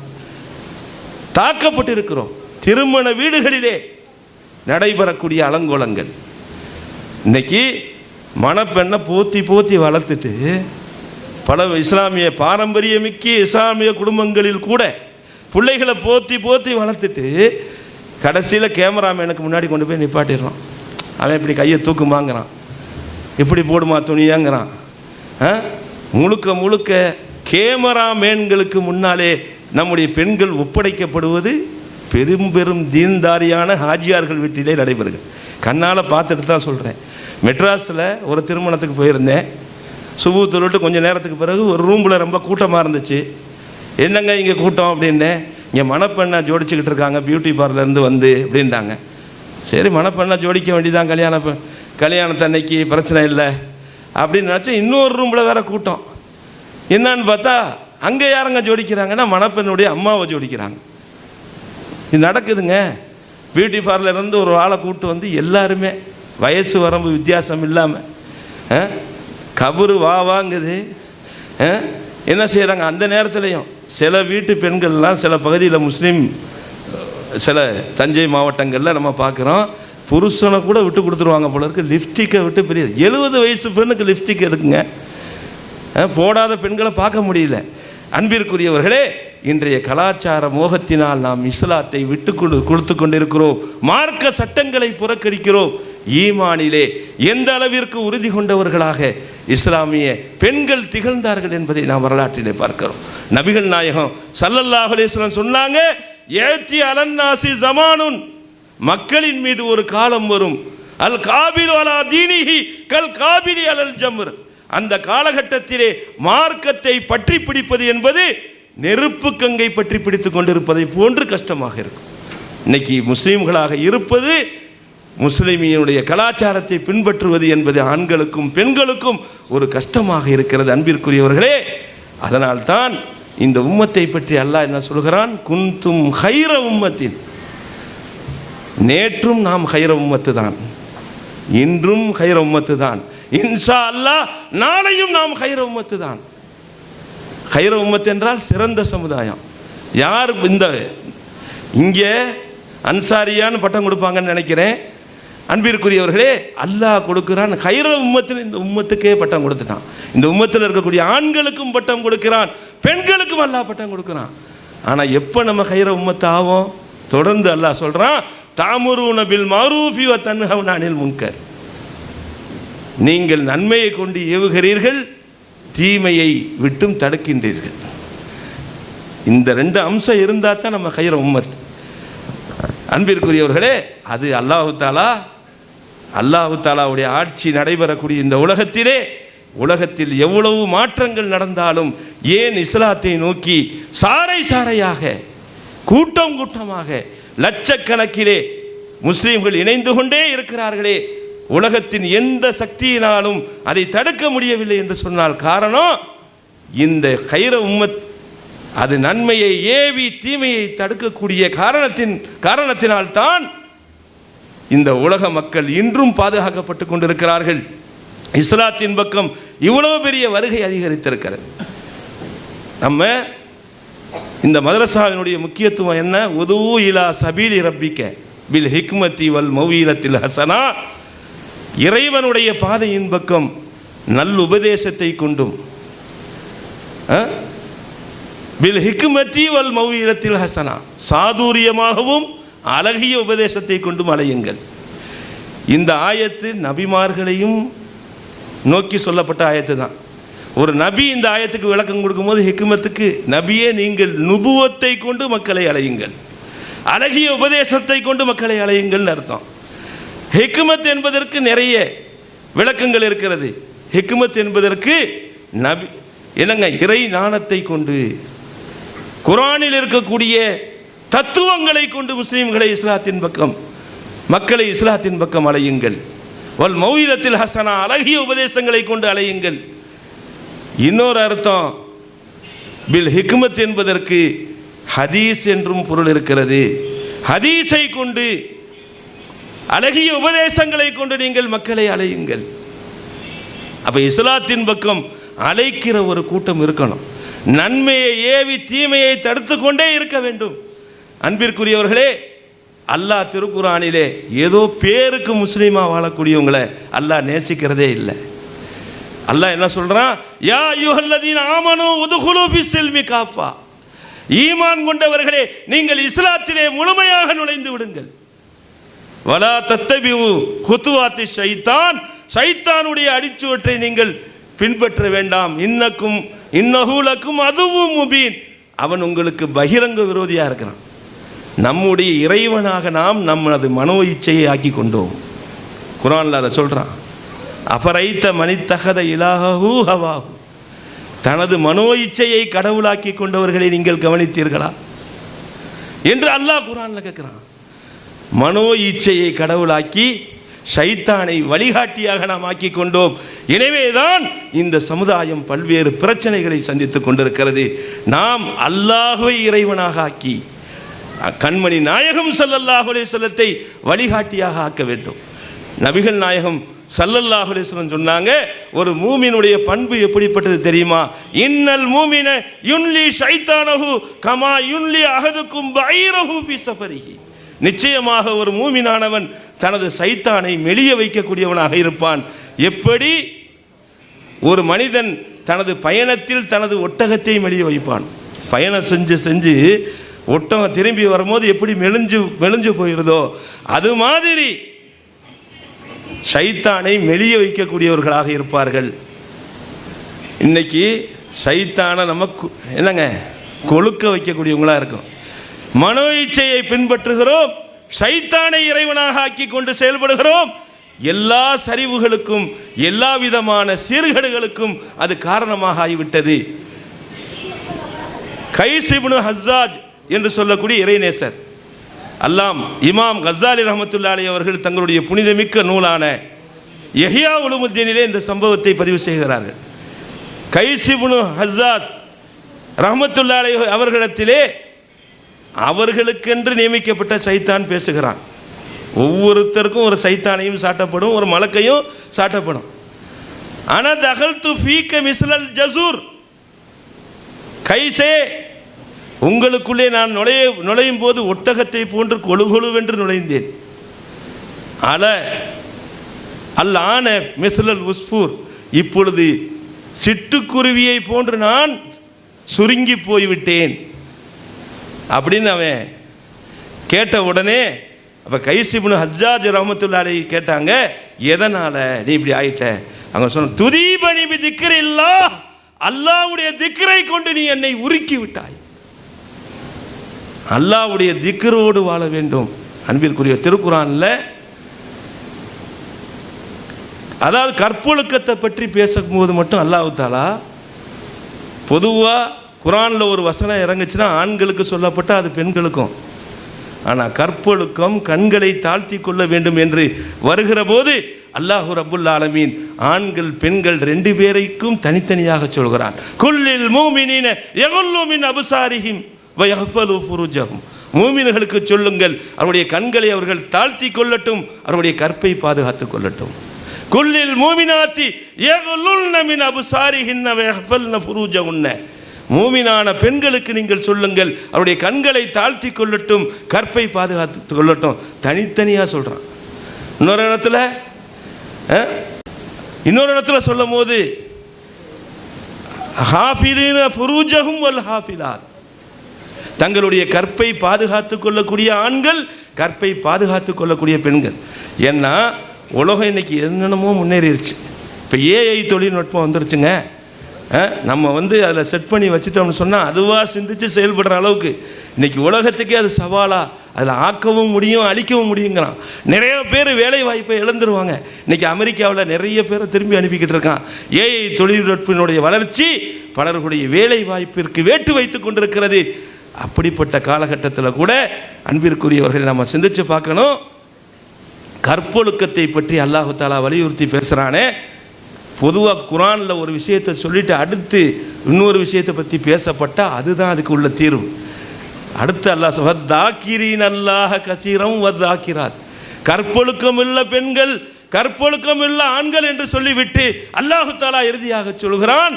தாக்கப்பட்டிருக்கிறோம். திருமண வீடுகளிலே நடைபெறக்கூடிய அலங்கோலங்கள். இன்னைக்கு மணப்பெண்ணை போத்தி போத்தி வளர்த்துட்டு பல இஸ்லாமிய பாரம்பரியமிக்க இஸ்லாமிய குடும்பங்களில் கூட பிள்ளைகளை போத்தி போத்தி வளர்த்துட்டு கடைசியில் கேமராமேனுக்கு முன்னாடி கொண்டு போய் நிப்பாட்டிடுறான். அவன் இப்படி கையை தூக்குமாங்கிறான், இப்படி போடுமா துணியாங்கிறான். முழுக்க முழுக்க கேமராமேன்களுக்கு முன்னாலே நம்முடைய பெண்கள் ஒப்படைக்கப்படுவது பெரும் பெரும் தீன்தாரியான ஹாஜியார்கள் வீட்டிலே நடைபெறுது. கண்ணால் பார்த்துட்டு தான் சொல்கிறேன். மெட்ராஸில் ஒரு திருமணத்துக்கு போயிருந்தேன். சுபு தொழுட்டு கொஞ்சம் நேரத்துக்கு பிறகு ஒரு ரூமில் ரொம்ப கூட்டமாக இருந்துச்சு. என்னங்க இங்கே கூட்டம் அப்படின்னே, இங்கே மணப்பெண்ணை ஜோடிச்சுக்கிட்டு இருக்காங்க பியூட்டி பார்லர்லேருந்து வந்து அப்படின்ட்டாங்க. சரி, மணப்பெண்ணை ஜோடிக்க வேண்டியதான், கல்யாணத்தன்னைக்கு பிரச்சனை இல்லை அப்படின்னு நினச்சா, இன்னொரு ரூமில் வேறு கூட்டம். என்னான்னு பார்த்தா அங்கே யாருங்க ஜோடிக்கிறாங்கன்னா மணப்பெண்ணுடைய அம்மாவை ஜோடிக்கிறாங்க. இது நடக்குதுங்க. பியூட்டி பார்லர்லேருந்து ஒரு ஆளை கூப்பிட்டு வந்து எல்லாருமே வயசு வரம்பு வித்தியாசம் இல்லாமல் கபரு வாங்குது. என்ன செய்கிறாங்க அந்த நேரத்துலையும்? சில வீட்டு பெண்கள்லாம் சில பகுதியில் முஸ்லீம், சில தஞ்சை மாவட்டங்களில் நம்ம பார்க்குறோம், புருஷனை கூட விட்டு கொடுத்துருவாங்க போல இருக்கு. லிப்ஸ்டிக்கை விட்டு பெரிய 70 வயசு பெண்ணுக்கு லிப்ஸ்டிக் எதுக்குங்க? போடாத பெண்களை பார்க்க முடியல. அன்பிற்குரியவர்களே, இன்றைய கலாச்சார மோகத்தினால் நாம் இஸ்லாத்தை விட்டு கொடுத்து கொண்டிருக்கிறோம். மார்க்க சட்டங்களை புறக்கணிக்கிறோம். ஈமானிலே எந்த அளவிற்கு உறுதி கொண்டவர்களாக இஸ்லாமிய பெண்கள் திகழ்ந்தார்கள் என்பதை நாம் வரலாற்றிலே பார்க்கிறோம். நபிகள் நாயகம் ஸல்லல்லாஹு அலைஹி வஸல்லம் சொன்னாங்க, ஏத்தி அலன்னாசி ஜமானுன், மக்களின் மீது ஒரு காலம் வரும், அல் காபிலு அலா தீனிஹி கல் காபிலி அலல் ஜம்ர், அந்த காலகட்டத்திலே மார்க்கத்தை பற்றி பிடிப்பது என்பது நெருப்பு கங்கை பற்றி பிடித்துக் கொண்டிருப்பதை போன்று கஷ்டமாக இருக்கும். இன்னைக்கு முஸ்லீம்களாக இருப்பது, முஸ்லிமியனுடைய கலாச்சாரத்தை பின்பற்றுவது என்பது ஆண்களுக்கும் பெண்களுக்கும் ஒரு கஷ்டமாக இருக்கிறது. அன்பிற்குரியவர்களே, அதனால்தான் இந்த உம்மத்தை பற்றி அல்லாஹ் என்ன சொல்கிறான், குந்தும் ஹைர உம்மத்தின், நேற்றும் நாம் ஹைர உம்மத்து தான், இன்றும் ஹைர உம்மத்து தான், இன்ஷா அல்லாஹ் நாளையும் நாம் ஹைர உம்மத்து தான். ஹைர உம்மத் என்றால் சிறந்த சமுதாயம். யார் இந்த இங்கே அன்சாரியான்னு பட்டம் கொடுப்பாங்கன்னு நினைக்கிறேன். அன்பிற்குரியவர்களே, அல்லாஹ் கொடுக்கிறான் ஹைர உம்மத்தில், இந்த உம்மத்துக்கே பட்டம் கொடுத்துட்டான். இந்த உம்மத்தில் இருக்கக்கூடிய ஆண்களுக்கும் பட்டம் கொடுக்கிறான், பெண்களுக்கும் அல்லாஹ் பட்டம் கொடுக்கிறான். ஆனால் எப்போ நம்ம ஹைர உம்மத்து ஆவோம்? தொடர்ந்து அல்லாஹ் சொல்கிறான், தாமுரூன பில் மஅரூஃபி வ தன்ஹவுன அனில் முன்கர், நீங்கள் நன்மையை கொண்டு ஏவுகிறீர்கள், தீமையை விட்டும் தடுக்கின்றீர்கள். இந்த 2 அம்சம் இருந்தால் தான் நம்ம ஹைர உம்மத். அன்பிற்குரியவர்களே, அது அல்லாஹு தாலாவுடைய ஆட்சி நடைபெறக்கூடிய இந்த உலகத்தில் எவ்வளவு மாற்றங்கள் நடந்தாலும், ஏன் இஸ்லாத்தை நோக்கி சாறை சாறையாக, கூட்டம் கூட்டமாக, லட்சக்கணக்கிலே முஸ்லீம்கள் இணைந்து கொண்டே இருக்கிறார்களே, உலகத்தின் எந்த சக்தியினாலும் அதை தடுக்க முடியவில்லை என்று சொன்னால் காரணம் இந்த ஹைர உம்மத், அது நன்மையை ஏவி தீமையை தடுக்கக்கூடிய காரணத்தினால்தான் இந்த உலக மக்கள் இன்றும் பாதுகாக்கப்பட்டு கொண்டிருக்கிறார்கள். இஸ்லாத்தின் பக்கம் இவ்வளவு பெரிய வருகை அதிகரித்திருக்கிறது. நம்ம இந்த மதரசாவினுடைய முக்கியத்துவம் என்ன? உது இலா சபீலி ரப்பிக்க பில் ஹிக்மத்தி வல் மௌஈலத்தில் ஹசனா, இறைவனுடைய பாதையின் பக்கம் நல் உபதேசத்தை கொண்டும் பில் ஹிக்மத்தி வல் மௌஈலத்தில் ஹசனா, சாதுரியமாகவும் அழகிய உபதேசத்தை கொண்டும் அலையுங்கள். இந்த ஆயத்து நபிமார்களையும் நோக்கி சொல்லப்பட்ட ஆயத்து தான். ஒரு நபி இந்த ஆயத்துக்கு விளக்கம் கொடுக்கும்போது ஹிக்மத்துக்கு நபியே நீங்கள் நுபுவத்தை கொண்டு மக்களை அலையுங்கள், அழகிய உபதேசத்தை கொண்டு மக்களை அலையுங்கள் அர்த்தம். ஹிக்மத் என்பதற்கு நிறைய விளக்கங்கள் இருக்கிறது. ஹிக்மத் என்பதற்கு நபி என்னங்க, இறை ஞானத்தை கொண்டு குர்ஆனில் இருக்கக்கூடிய தத்துவங்களை கொண்டு முஸ்லீம்களை இஸ்லாத்தின் பக்கம், மக்களை இஸ்லாத்தின் பக்கம் அலையுங்கள். வல் மௌஈலத்தில் ஹசனா, அழகிய உபதேசங்களை கொண்டு அலையுங்கள். இன்னொரு அர்த்தம் பில் ஹிக்மத் என்பதற்கு ஹதீஸ் என்றும் பொருள் இருக்கிறது. ஹதீஸை கொண்டு, அழகிய உபதேசங்களை கொண்டு நீங்கள் மக்களை அலையுங்கள். அப்ப இஸ்லாத்தின் பக்கம் அழைக்கிற ஒரு கூட்டம் இருக்கணும். நன்மையை ஏவி தீமையை தடுத்து கொண்டே இருக்க வேண்டும். அன்பிற்குரியவர்களே, அல்லாஹ் திருக்குர்ஆனிலே ஏதோ பேருக்கு முஸ்லீமா வாழக்கூடியவங்களை அல்லாஹ் நேசிக்கிறதே இல்லை. அல்லாஹ் என்ன சொல்றான்? யா அய்யுஹல்லதீன ஆமனூ உதுகுலூ ஃபிஸ்ஸில்மி காஃபா, ஈமான் கொண்டவர்களே நீங்கள் இஸ்லாத்திலே முழுமையாக நுழைந்து விடுங்கள். வலா தத்தபிஉ குதுவாத்தி ஷைத்தான், ஷைத்தானுடைய அடிச்சுவற்றை நீங்கள் பின்பற்ற வேண்டாம். இன்னஹு லக்கும் அதுவும் முபீன், அவன் உங்களுக்கு பகிரங்க விரோதியாக இருக்கிறான். நம்முடைய இறைவனாக நாம் நமது மனோ இச்சையை ஆக்கி கொண்டோம். குர்ஆன்ல அதை சொல்றான். அஃபரைத்த மனித்தகத இலாஹு ஹவாஹு, தனது மனோ இச்சையை கடவுளாக்கி கொண்டவர்களை நீங்கள் கவனித்தீர்களா என்று அல்லாஹ் குர்ஆன்ல கேட்கிறான். மனோ இச்சையை கடவுளாக்கி ஷைத்தானை வழிகாட்டியாக நாம் ஆக்கி கொண்டோம். எனவேதான் இந்த சமுதாயம் பல்வேறு பிரச்சனைகளை சந்தித்துக் கொண்டிருக்கிறது. நாம் அல்லாஹ்வை இறைவனாக ஆக்கி கண்மணி நாயகம் ஸல்லல்லாஹு அலைஹி வஸல்லத்தை வழிகாட்டியாக ஆக்க வேண்டும். நபிகள் நாயகம் ஸல்லல்லாஹு அலைஹி வஸல்லம் சொன்னாங்க, ஒரு மூமினுடைய பண்பு எப்படிப்பட்டது தெரியுமா? இன்னல் மூமின யுன்லி ஷைத்தானஹு கமா யுன்லி அஹதுக்கும் பைரஹு ஃபி ஸஃபரிஹி, நிச்சயமாக ஒரு மூமினானவன் தனது சைத்தானை மெலிய வைக்கக்கூடியவனாக இருப்பான். எப்படி ஒரு மனிதன் தனது பயணத்தில் தனது ஒட்டகத்தை மெலிய வைப்பான், பயணம் செஞ்சு ஒட்டகம் திரும்பி வரும்போது எப்படி மெலிஞ்சு போயிருதோ அது மாதிரி ஷைத்தானை மெலிய வைக்கக்கூடியவர்களாக இருப்பார்கள். இன்னைக்கு ஷைத்தானை நமக்கு என்னங்க கொழுக்க வைக்கக்கூடியவங்களா இருக்கும். மனோ இச்சையை பின்பற்றுகிறோம், ஷைத்தானை இறைவனாக ஆக்கி கொண்டு செயல்படுகிறோம். எல்லா சரிவுகளுக்கும் எல்லா விதமான சீர்கேடுகளுக்கும் அது காரணமாக ஆகிவிட்டது. கைஸ் இப்னு ஹஸ்ஸாஜ் என்று சொல்லக்கூடிய இறைநேசர் அல்லாம் இமாம் கஸ்ஸாலி ரஹ்மத்துல்லாஹி அலைஹி அவர்கள் தங்களுடைய புனிதமிக்க நூலான யஹ்யா உலூமுத்தீனிலே இந்த சம்பவத்தை பதிவு செய்கிறார்கள். கைஸ் இப்னு ஹஸ்ஸாஜ் ரஹ்மத்துல்லாஹி அலைஹி அவர்களிடத்திலே அவர்களுக்கென்று நியமிக்கப்பட்ட சைத்தான் பேசுகிறான். ஒவ்வொருத்தருக்கும் ஒரு சைத்தானையும் சாட்டப்படும், ஒரு மலக்கையும் சாட்டப்படும். ஆனா தகல்து ஃபீக மிஸ்லல் ஜஸூர், கைசே உங்களுக்குள்ளே நான் நுழையும் போது ஒட்டகத்தை போன்று கொழுகொழுவென்று நுழைந்தேன். அல்லான மிஸ்லல் உஸ்ஃபூர், இப்பொழுது சிட்டுக்குருவியை போன்று நான் சுருங்கி போய்விட்டேன் அப்படின்னு அவன் கேட்ட உடனே அப்போ கைஸ் இப்னு ஹஸ்ஸாஜ் ரஹ்மத்துல்லாஹி அலைஹி கேட்டாங்க, எதனால் நீ இப்படி ஆயிட்ட? அவங்க சொன்ன, துதீபனி பி திக்ரில்லாஹ், அல்லாஹ்வுடைய திக்ரை கொண்டு நீ என்னை உருக்கி விட்டாய். அல்லாஹ்வுடைய திக்ரோடு வாழ வேண்டும். அன்பிற்குரிய திருக்குர்ஆனில் அதாவது கற்பொழுக்கத்தை பற்றி பேசும்போது மட்டும் அல்லாஹ் தஆலா பொதுவாக குர்ஆனில் ஒரு வசனம் இறங்குச்சுன்னா ஆண்களுக்கு சொல்லப்பட்ட அது பெண்களுக்கும். ஆனால் கற்பொழுக்கம் கண்களை தாழ்த்தி கொள்ள வேண்டும் என்று வருகிற போது அல்லாஹு ரப்புல் ஆலமீன் ஆண்கள் பெண்கள் ரெண்டு பேரைக்கும் தனித்தனியாக சொல்கிறான். குல்லில் மூமினீன யகுல்லு மின் அப்சாரிஹிம் வ யஹ்ஃபலு ஃபுருஜஹும், மூமின்களுக்கு சொல்லுங்கள் அவருடைய கண்களை அவர்கள் தாழ்த்தி கொள்ளட்டும், அவருடைய கற்பை பாதுகாத்துக் கொள்ளட்டும். குல்லில் மூமினாத்தி யகுல்லுன மின் அப்சாரிஹின்ன வ யஹ்ஃபல்ன ஃபுருஜஹுன்ன, மூமினான பெண்களுக்கு நீங்கள் சொல்லுங்கள், அவருடைய கண்களை தாழ்த்தி கொள்ளட்டும், கற்பை பாதுகாத்து கொள்ளட்டும். தனித்தனியாக சொல்கிறான். இன்னொரு இடத்துல சொல்லும் போது ஹாஃபிலீன ஃபுரூஜஹும் வல் ஹாஃபிலாத், தங்களுடைய கற்பை பாதுகாத்து கொள்ளக்கூடிய ஆண்கள், கற்பை பாதுகாத்து கொள்ளக்கூடிய பெண்கள். ஏன்னா உலகம் இன்னைக்கு என்னென்னமோ முன்னேறிடுச்சு. இப்போ ஏஐ தொழில்நுட்பம் வந்துருச்சுங்க. நம்ம அதில் செட் பண்ணி வச்சுட்டோம்னு சொன்னால் அதுவாக சிந்திச்சு செயல்படுற அளவுக்கு இன்றைக்கி உலகத்துக்கே அது சவாலாக, அதில் ஆக்கவும் முடியும் அழிக்கவும் முடியுங்கிறான். நிறைய பேர் வேலை வாய்ப்பை இழந்துருவாங்க. இன்றைக்கி அமெரிக்காவில் நிறைய பேரை திரும்பி அனுப்பிக்கிட்டு இருக்கான். ஏஐ தொழில்நுட்பினுடைய வளர்ச்சி பலருடைய வேலை வாய்ப்பிற்கு வேட்டு வைத்து கொண்டிருக்கிறது. அப்படிப்பட்ட காலகட்டத்தில் கூட அன்பிற்குரியவர்கள் நம்ம சிந்திச்சு பார்க்கணும். கற்பொழுக்கத்தை பற்றி அல்லாஹு தாலா வலியுறுத்தி பேசுகிறானே. பொதுவாக குரானில் ஒரு விஷயத்தை சொல்லிட்டு அடுத்து இன்னொரு விஷயத்தை பற்றி பேசப்பட்டால் அதுதான் அதுக்கு உள்ள தீர்வு. அடுத்து அல்லாஹ் வத்தாக்கிரீன் அல்லாஹ கசீரம் வத்தாக்கிராத், கற்பொழுக்கம் உள்ள பெண்கள், கற்பொழுக்கம் உள்ள ஆண்கள் என்று சொல்லிவிட்டு அல்லாஹு தாலா இறுதியாக சொல்கிறான்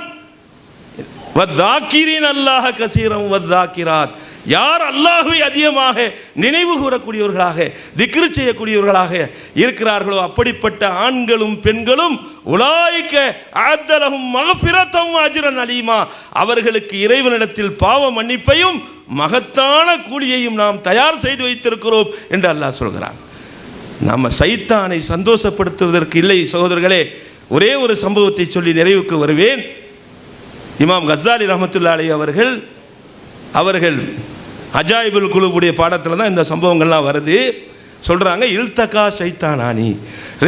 வத்தாக்கிரீன் அல்லாஹ கசீரம் வத்தாக்கிராத், யார் அல்லாஹ்வை அதிகமாக நினைவு கூறக்கூடியவர்களாக திக்ரு செய்யக்கூடியவர்களாக இருக்கிறார்களோ அப்படிப்பட்ட ஆண்களும் பெண்களும் உலாயிக்க அஅத்தலஹும் மக்ஃபிரத்தம் வ அஜ்ரன் அலீமா, அவர்களுக்கு இறைவனிடத்தில் பாவ மன்னிப்பையும் மகத்தான கூலியையும் நாம் தயார் செய்து வைத்திருக்கிறோம் என்று அல்லாஹ் சொல்கிறான். நம்ம சைத்தானை சந்தோஷப்படுத்துவதற்கு இல்லை சகோதரர்களே. ஒரே ஒரு சம்பவத்தை சொல்லி நிறைவுக்கு வருவேன். இமாம் கஸ்ஸாலி ரஹ்மத்துல்லாஹி அலைஹி அவர்கள் அஜாயிபுல் குலூபுடைய பாடத்தில் தான் இந்த சம்பவங்கள்லாம் வருது. சொல்கிறாங்க, இல்தகா சைத்தானானி,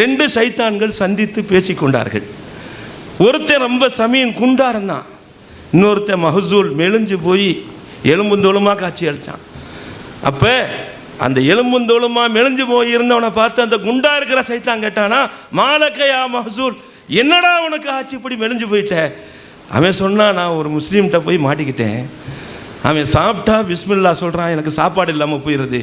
ரெண்டு சைத்தான்கள் சந்தித்து பேசி கொண்டார்கள். ஒருத்தன் ரொம்ப சமீன் குண்டாரன் தான், இன்னொருத்தன் மஹசூல் மெலிஞ்சு போய் எலும்புந்தோளுமாக காட்சி அளித்தான். அப்போ அந்த எலும்புந்தோளுமாக மெலிஞ்சு போய் இருந்தவனை பார்த்து அந்த குண்டா இருக்கிற சைத்தான் கேட்டானா, மாலக்கையா மஹசூல், என்னடா உனக்கு ஆட்சி இப்படி மெலிஞ்சு போயிட்ட? அவன் சொன்னான், நான் ஒரு முஸ்லீம்கிட்ட போய் மாட்டிக்கிட்டேன். அவன் சாப்பிட்டா பிஸ்மில்லா சொல்கிறான், எனக்கு சாப்பாடு இல்லாமல் போயிடுது.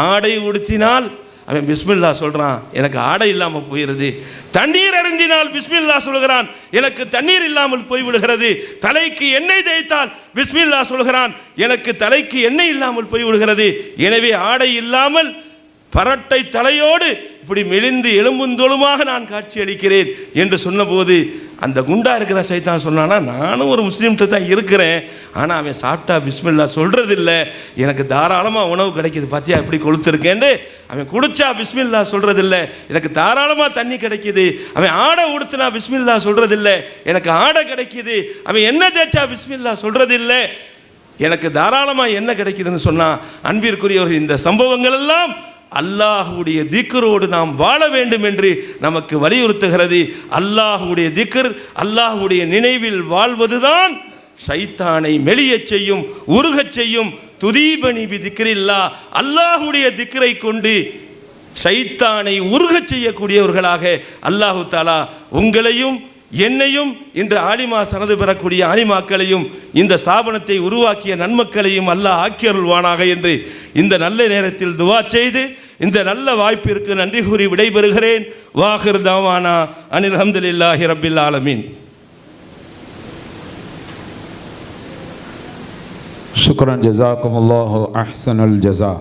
ஆடை உடுத்தினால் அவன் பிஸ்மில்லா சொல்கிறான், எனக்கு ஆடை இல்லாமல் போயிடுது. தண்ணீர் அருந்தினால் பிஸ்மில்லா சொல்கிறான், எனக்கு தண்ணீர் இல்லாமல் போய்விடுகிறது. தலைக்கு எண்ணெய் தேய்த்தால் பிஸ்மில்லா சொல்கிறான், எனக்கு தலைக்கு எண்ணெய் இல்லாமல் போய்விடுகிறது. எனவே ஆடை இல்லாமல் பரட்டை தலையோடு இப்படி மெலிந்து எலும்புந்தோளுமாக நான் காட்சி அளிக்கிறேன் என்று சொன்னபோது அந்த குண்டா இருக்கிற சைத்தான் சொன்னானா, நானும் ஒரு முஸ்லீம்கிட்ட தான் இருக்கிறேன், ஆனால் அவன் சாப்பிட்டா பிஸ்மில்லா சொல்கிறதில்ல, எனக்கு தாராளமாக உணவு கிடைக்கிது, பார்த்தியா இப்படி கொளுத்துருக்கேன்னு. அவன் குடிச்சா பிஸ்மில்லா சொல்கிறதில்ல, எனக்கு தாராளமாக தண்ணி கிடைக்கிது. அவன் ஆடை உடுத்தினா பிஸ்மில்லா சொல்கிறதில்ல, எனக்கு ஆடை கிடைக்கிது. அவன் என்ன தேய்ச்சா பிஸ்மில்லா சொல்கிறதில்லை, எனக்கு தாராளமாக என்ன கிடைக்குதுன்னு சொன்னான். அன்பிற்குரியவர்கள், இந்த சம்பவங்கள் எல்லாம் அல்லாஹுடைய திக்ரோடு நாம் வாழ வேண்டும் என்று நமக்கு வலியுறுத்துகிறது. அல்லாஹுடைய திக்ர், அல்லாஹுடைய நினைவில் வாழ்வதுதான் ஷைத்தானை மெலியச் செய்யும், உருகச் செய்யும். துதீபனி பி திக்ரில்லா, அல்லாஹுடைய திக்ரை கொண்டு ஷைத்தானை உருகச் செய்யக்கூடியவர்களாக அல்லாஹு தாலா உங்களையும் என்னையும் இன்று ஆலிமா சனது பெறக்கூடிய ஆலிமாக்களையும் இந்த ஸ்தாபனத்தை உருவாக்கிய நன்மக்களையும் அல்லாஹ் ஆக்கியருள்வானாக என்று இந்த நல்ல நேரத்தில் துவா செய்து இந்த நல்ல வாய்ப்பிற்கு நன்றி கூறி விடைபெறுகிறேன். வாஹிர் தாவானா அனில் அல்ஹம்துலில்லாஹி ரப்பில் ஆலமீன். ஷுக்ரன் ஜஸாக்குமுல்லாஹு அஹ்ஸனுல் ஜஸா.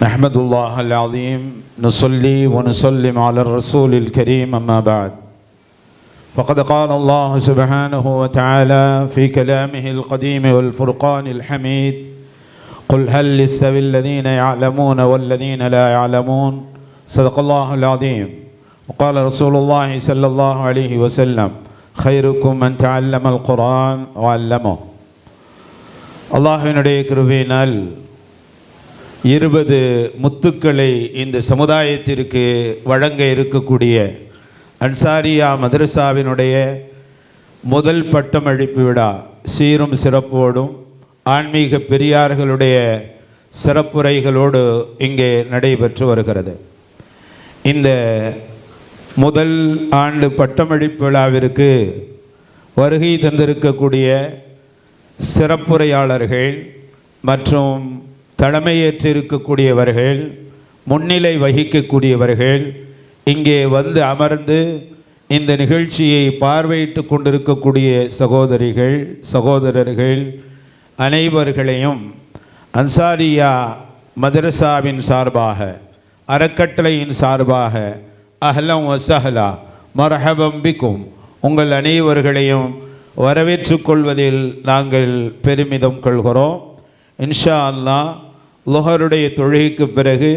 நஹ்மதுல்லாஹ் அல்-அஸீம் நுஸல்லி வ நுஸல்லிம் அலா ரசூலில் கரீம் அம்மா பஅத். فقد قال الله سبحانه وتعالى في كلامه القديم والفرقان الحميد: قل هل يستوي الذين يعلمون والذين لا يعلمون. صدق الله العظيم. وقال رسول الله صلى الله عليه وسلم: خيركم من تعلم القرآن وعلمه. அல்லாஹ்வினுடைய கிருபையினால் 20 முத்துக்களை இந்த சமுதாயத்திற்கு வழங்க இருக்கக்கூடிய அன்சாரியா மதரசாவினுடைய முதல் பட்டமளிப்பு விழா சீரும் சிறப்போடும் ஆன்மீக பெரியார்களுடைய சிறப்புரைகளோடு இங்கே நடைபெற்று வருகிறது. இந்த முதல் ஆண்டு பட்டமளிப்பு விழாவிற்கு வருகை தந்திருக்கக்கூடிய சிறப்புரையாளர்கள் மற்றும் தலைமையேற்றிருக்கக்கூடியவர்கள், முன்னிலை வகிக்கக்கூடியவர்கள், இங்கே வந்து அமர்ந்து இந்த நிகழ்ச்சியை பார்வையிட்டு கொண்டிருக்கக்கூடிய சகோதரிகள் சகோதரர்கள் அனைவர்களையும் அன்சாரியா மதரசாவின் சார்பாக, அறக்கட்டளையின் சார்பாக அஹ்லம் வசஹலா மர்ஹபம் பிக்கும் உங்கள் அனைவர்களையும் வரவேற்றுக் கொள்வதில் நாங்கள் பெருமிதம் கொள்கிறோம். இன்ஷா அல்லாஹ் லுஹருடைய தொழுகைக்கு பிறகு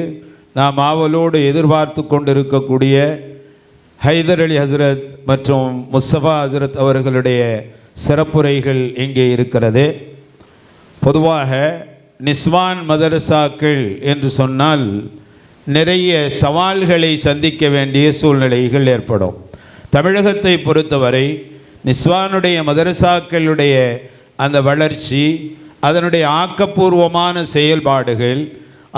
நாம் ஆவலோடு எதிர்பார்த்து கொண்டிருக்கக்கூடிய ஹைதர் அலி ஹசரத் மற்றும் முஸ்தபா ஹசரத் அவர்களுடைய சிறப்புரைகள் இங்கே இருக்கிறது. பொதுவாக நிஸ்வான் மதரசாக்கள் என்று சொன்னால் நிறைய சவால்களை சந்திக்க வேண்டிய சூழ்நிலைகள் ஏற்படும். தமிழகத்தை பொறுத்தவரை நிஸ்வானுடைய மதரசாக்களுடைய அந்த வளர்ச்சி, அதனுடைய ஆக்கப்பூர்வமான செயல்பாடுகள்,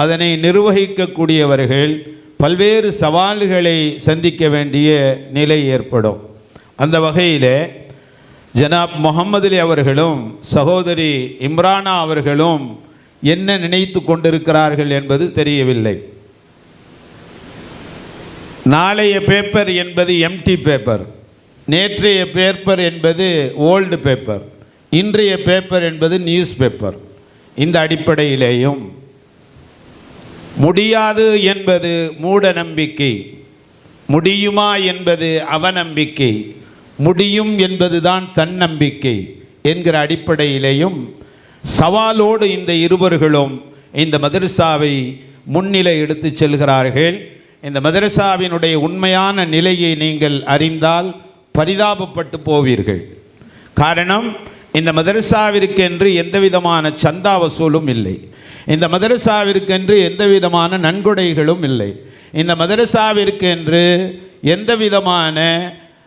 அதனை நிர்வகிக்கக்கூடியவர்கள் பல்வேறு சவால்களை சந்திக்க வேண்டிய நிலை ஏற்படும். அந்த வகையில் ஜனாப் முகமது அலி அவர்களும் சகோதரி இம்ரானா அவர்களும் என்ன நினைத்து கொண்டிருக்கிறார்கள் என்பது தெரியவில்லை. நாளைய பேப்பர் என்பது எம்டி பேப்பர், நேற்றைய பேப்பர் என்பது ஓல்டு பேப்பர், இன்றைய பேப்பர் என்பது நியூஸ் பேப்பர். இந்த அடிப்படையிலேயும் முடியாது என்பது மூட நம்பிக்கை, முடியுமா என்பது அவநம்பிக்கை, முடியும் என்பதுதான் தன்னம்பிக்கை என்கிற அடிப்படையிலேயும் சவாலோடு இந்த இருவர்களும் இந்த மதரசாவை முன்னிலை எடுத்து செல்கிறார்கள். இந்த மதரசாவினுடைய உண்மையான நிலையை நீங்கள் அறிந்தால் பரிதாபப்பட்டு போவீர்கள். காரணம், இந்த மதரசாவிற்கென்று எந்த விதமான சந்தா வசூலும் இல்லை, இந்த மதரசாவிற்கென்று எந்த விதமான நன்கொடைகளும் இல்லை, இந்த மதரசாவிற்கென்று எந்த விதமான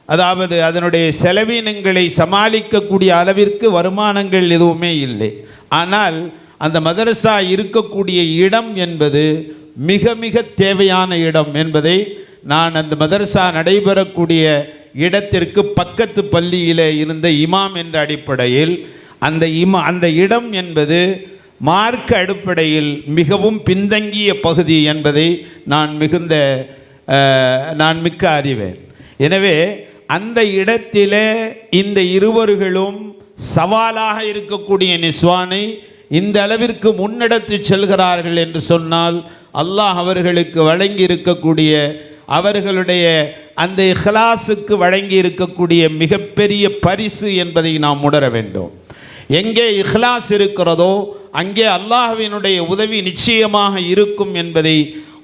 அதாவது அதனுடைய செலவினங்களை சமாளிக்கக்கூடிய அளவிற்கு வருமானங்கள் எதுவுமே இல்லை. ஆனால் அந்த மதரசா இருக்கக்கூடிய இடம் என்பது மிக மிக தேவையான இடம் என்பதை நான் அந்த மதரசா நடைபெறக்கூடிய இடத்திற்கு பக்கத்து பள்ளியில் இருந்த இமாம் என்ற அடிப்படையில் அந்த இடம் என்பது மார்க்க அடிப்படையில் மிகவும் பின்தங்கிய பகுதி என்பதை நான் மிக்க அறிவேன். எனவே அந்த இடத்திலே இந்த இருவர்களும் சவாலாக இருக்கக்கூடிய நிஸ்வானை இந்த அளவிற்கு முன்னெடுத்து செல்கிறார்கள் என்று சொன்னால் அல்லாஹ் அவர்களுக்கு வழங்கி இருக்கக்கூடிய அவர்களுடைய அந்த இஹ்லாஸுக்கு வழங்கி இருக்கக்கூடிய மிகப்பெரிய பரிசு என்பதை நாம் உணர வேண்டும். எங்கே இஹ்லாஸ் இருக்கிறதோ அங்கே அல்லாஹ்வினுடைய உதவி நிச்சயமாக இருக்கும் என்பதை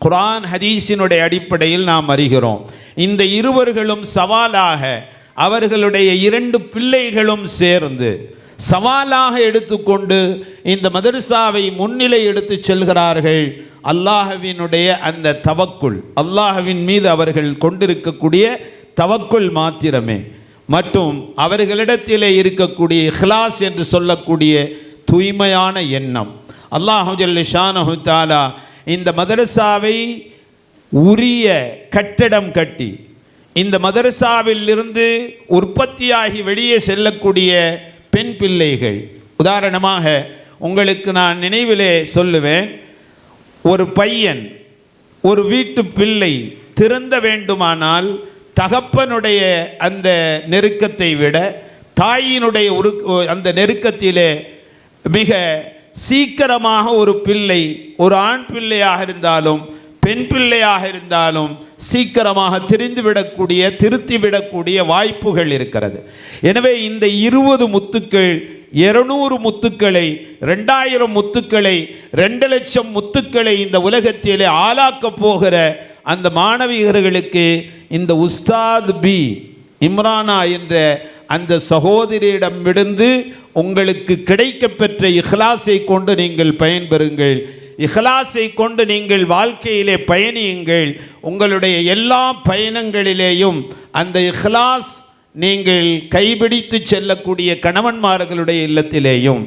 குர்ஆன் ஹதீஸினுடைய அடிப்படையில் நாம் அறிகிறோம். இந்த இருவர்களும் சவாலாக அவர்களுடைய 2 பிள்ளைகளும் சேர்ந்து சவாலாக எடுத்துக்கொண்டு இந்த மதரசாவை முன்னிலை எடுத்து செல்கிறார்கள். அல்லாஹ்வினுடைய அந்த தவக்குல், அல்லாஹ்வின் மீது அவர்கள் கொண்டிருக்கக்கூடிய தவக்குல் மாத்திரமே மற்றும் அவர்களிடத்திலே இருக்கக்கூடிய இஹ்லாஸ் என்று சொல்லக்கூடிய தூய்மையான எண்ணம். அல்லாஹ் ஜல்ல ஷானஹு தஆலா இந்த மதரசாவை உரிய கட்டடம் கட்டி இந்த மதரசாவில் இருந்து உற்பத்தியாகி வெளியே செல்லக்கூடிய பெண் பிள்ளைகள், உதாரணமாக உங்களுக்கு நான் நினைவிலே சொல்லுவேன், ஒரு பையன் ஒரு வீட்டு பிள்ளை திருந்த வேண்டுமானால் தகப்பனுடைய அந்த நெருக்கத்தை விட தாயினுடைய அந்த நெருக்கத்திலே மிக சீக்கிரமாக ஒரு பிள்ளை, ஒரு ஆண் பிள்ளையாக இருந்தாலும் பெண் பிள்ளையாக இருந்தாலும் சீக்கிரமாக திருத்திவிடக்கூடிய வாய்ப்புகள் இருக்கிறது. எனவே இந்த 20 முத்துக்கள் 200 முத்துக்களை 2000 முத்துக்களை 2 லட்சம் முத்துக்களை இந்த உலகத்திலே ஆளாக்கப் போகிற அந்த மாணவியர்களுக்கு இந்த உஸ்தாத் பி இம்ரானா என்ற அந்த சகோதரியிடமிருந்து உங்களுக்கு கிடைக்கப்பெற்ற இஹ்லாஸை கொண்டு நீங்கள் பயன்பெறுங்கள். இஹ்லாஸை கொண்டு நீங்கள் வாழ்க்கையிலே பயணியுங்கள். உங்களுடைய எல்லா பயணங்களிலேயும் அந்த இஹ்லாஸ் நீங்கள் கைபிடித்து செல்லக்கூடிய கணவன்மார்களுடைய இல்லத்திலேயும்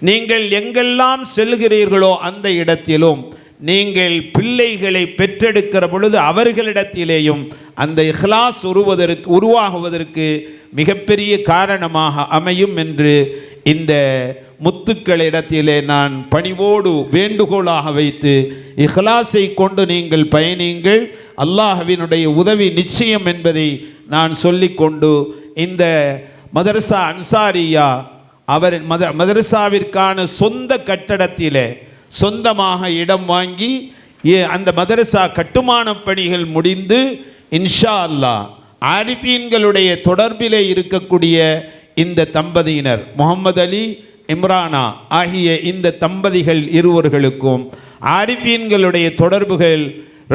நீங்கள் எங்கெல்லாம் செல்கிறீர்களோ அந்த இடத்திலும் நீங்கள் பிள்ளைகளை பெற்றெடுக்கிற பொழுது அவர்களிடத்திலேயும் அந்த இஹ்லாஸ் உருவாகுவதற்கு மிகப்பெரிய காரணமாக அமையும் என்று இந்த முத்துக்களிடத்திலே நான் பணிவோடு வேண்டுகோளாக வைத்து இஹ்லாஸை கொண்டு நீங்கள் பயணியுங்கள், அல்லாஹ்வினுடைய உதவி நிச்சயம் என்பதை நான் சொல்லிக்கொண்டு இந்த மதரசா அன்சாரியா அவர் மதரசாவிற்கான சொந்த கட்டடத்திலே சொந்தமாக இடம் வாங்கி அந்த மதரசா கட்டுமான பணிகள் முடிந்து இன்ஷா அல்லாஹ் ஆரிஃபீன்களுடைய தொடர்பிலே இருக்கக்கூடிய இந்த தம்பதியினர் முகமது அலி இம்ரானா ஆகிய இந்த தம்பதிகள் இருவர்களுக்கும் ஆரிஃபீன்களுடைய தொடர்புகள்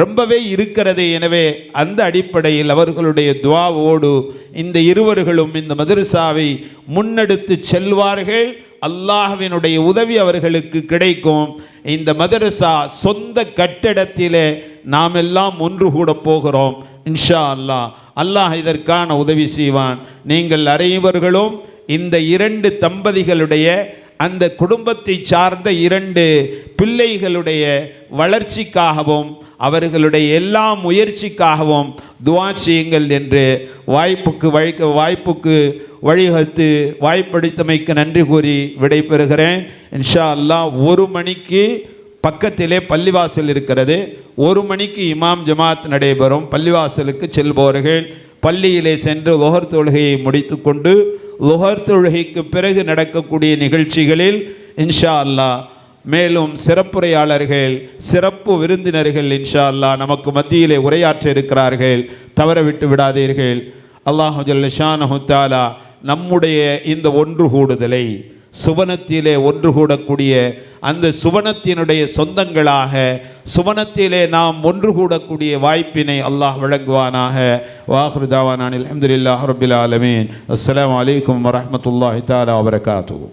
ரொம்பவே இருக்கிறது. எனவே அந்த அடிப்படையில் அவர்களுடைய துஆவோடு இந்த இருவர்களும் இந்த மதரசாவை முன்னெடுத்து செல்வார்கள். அல்லாஹ்வினுடைய உதவி அவர்களுக்கு கிடைக்கும். இந்த மதரசா சொந்த கட்டிடத்திலே நாம் எல்லாம் ஒன்று கூட போகிறோம் இன்ஷா அல்லாஹ். அல்லாஹ் இதற்கான உதவி செய்வான். நீங்கள் அனைவர்களும் இந்த இரண்டு தம்பதிகளுடைய அந்த குடும்பத்தை சார்ந்த இரண்டு பிள்ளைகளுடைய வளர்ச்சிக்காகவும் அவர்களுடைய எல்லா முயற்சிக்காகவும் துஆ செய்யுங்கள் என்று வாய்ப்புக்கு வழிவகுத்து வாய்ப்பளித்தமைக்கு நன்றி கூறி விடைபெறுகிறேன். இன்ஷா அல்லாஹ் 1 மணிக்கு பக்கத்திலே பள்ளிவாசல் இருக்கிறது. 1 மணிக்கு இமாம் ஜமாத் நடைபெறும். பள்ளிவாசலுக்கு செல்பவர்கள் பள்ளியிலே சென்று லுஹர் தொழுகையை முடித்து கொண்டு லுஹர் தொழுகைக்கு பிறகு நடக்கக்கூடிய நிகழ்ச்சிகளில் இன்ஷா அல்லாஹ் மேலும் சிறப்புரையாளர்கள் சிறப்பு விருந்தினர்கள் இன்ஷா அல்லாஹ் நமக்கு மத்தியிலே உரையாற்ற இருக்கிறார்கள். தவற விட்டு விடாதீர்கள். அல்லாஹு ஜல்ல ஷானஹு தஆலா நம்முடைய இந்த ஒன்று கூடுதலை சுவனத்திலே ஒன்று கூடக்கூடிய அந்த சுவனத்தினுடைய சொந்தங்களாக சுவனத்திலே நாம் ஒன்று கூடக்கூடிய வாய்ப்பினை அல்லாஹ் வழங்குவானாக. வாஹிரு தாவானா அல்ஹம்துலில்லாஹி ரப்பில் ஆலமீன். அஸ்ஸலாமு அலைக்கும் வரஹ்மத்துல்லாஹி தஆலா வபரகாத்துஹு.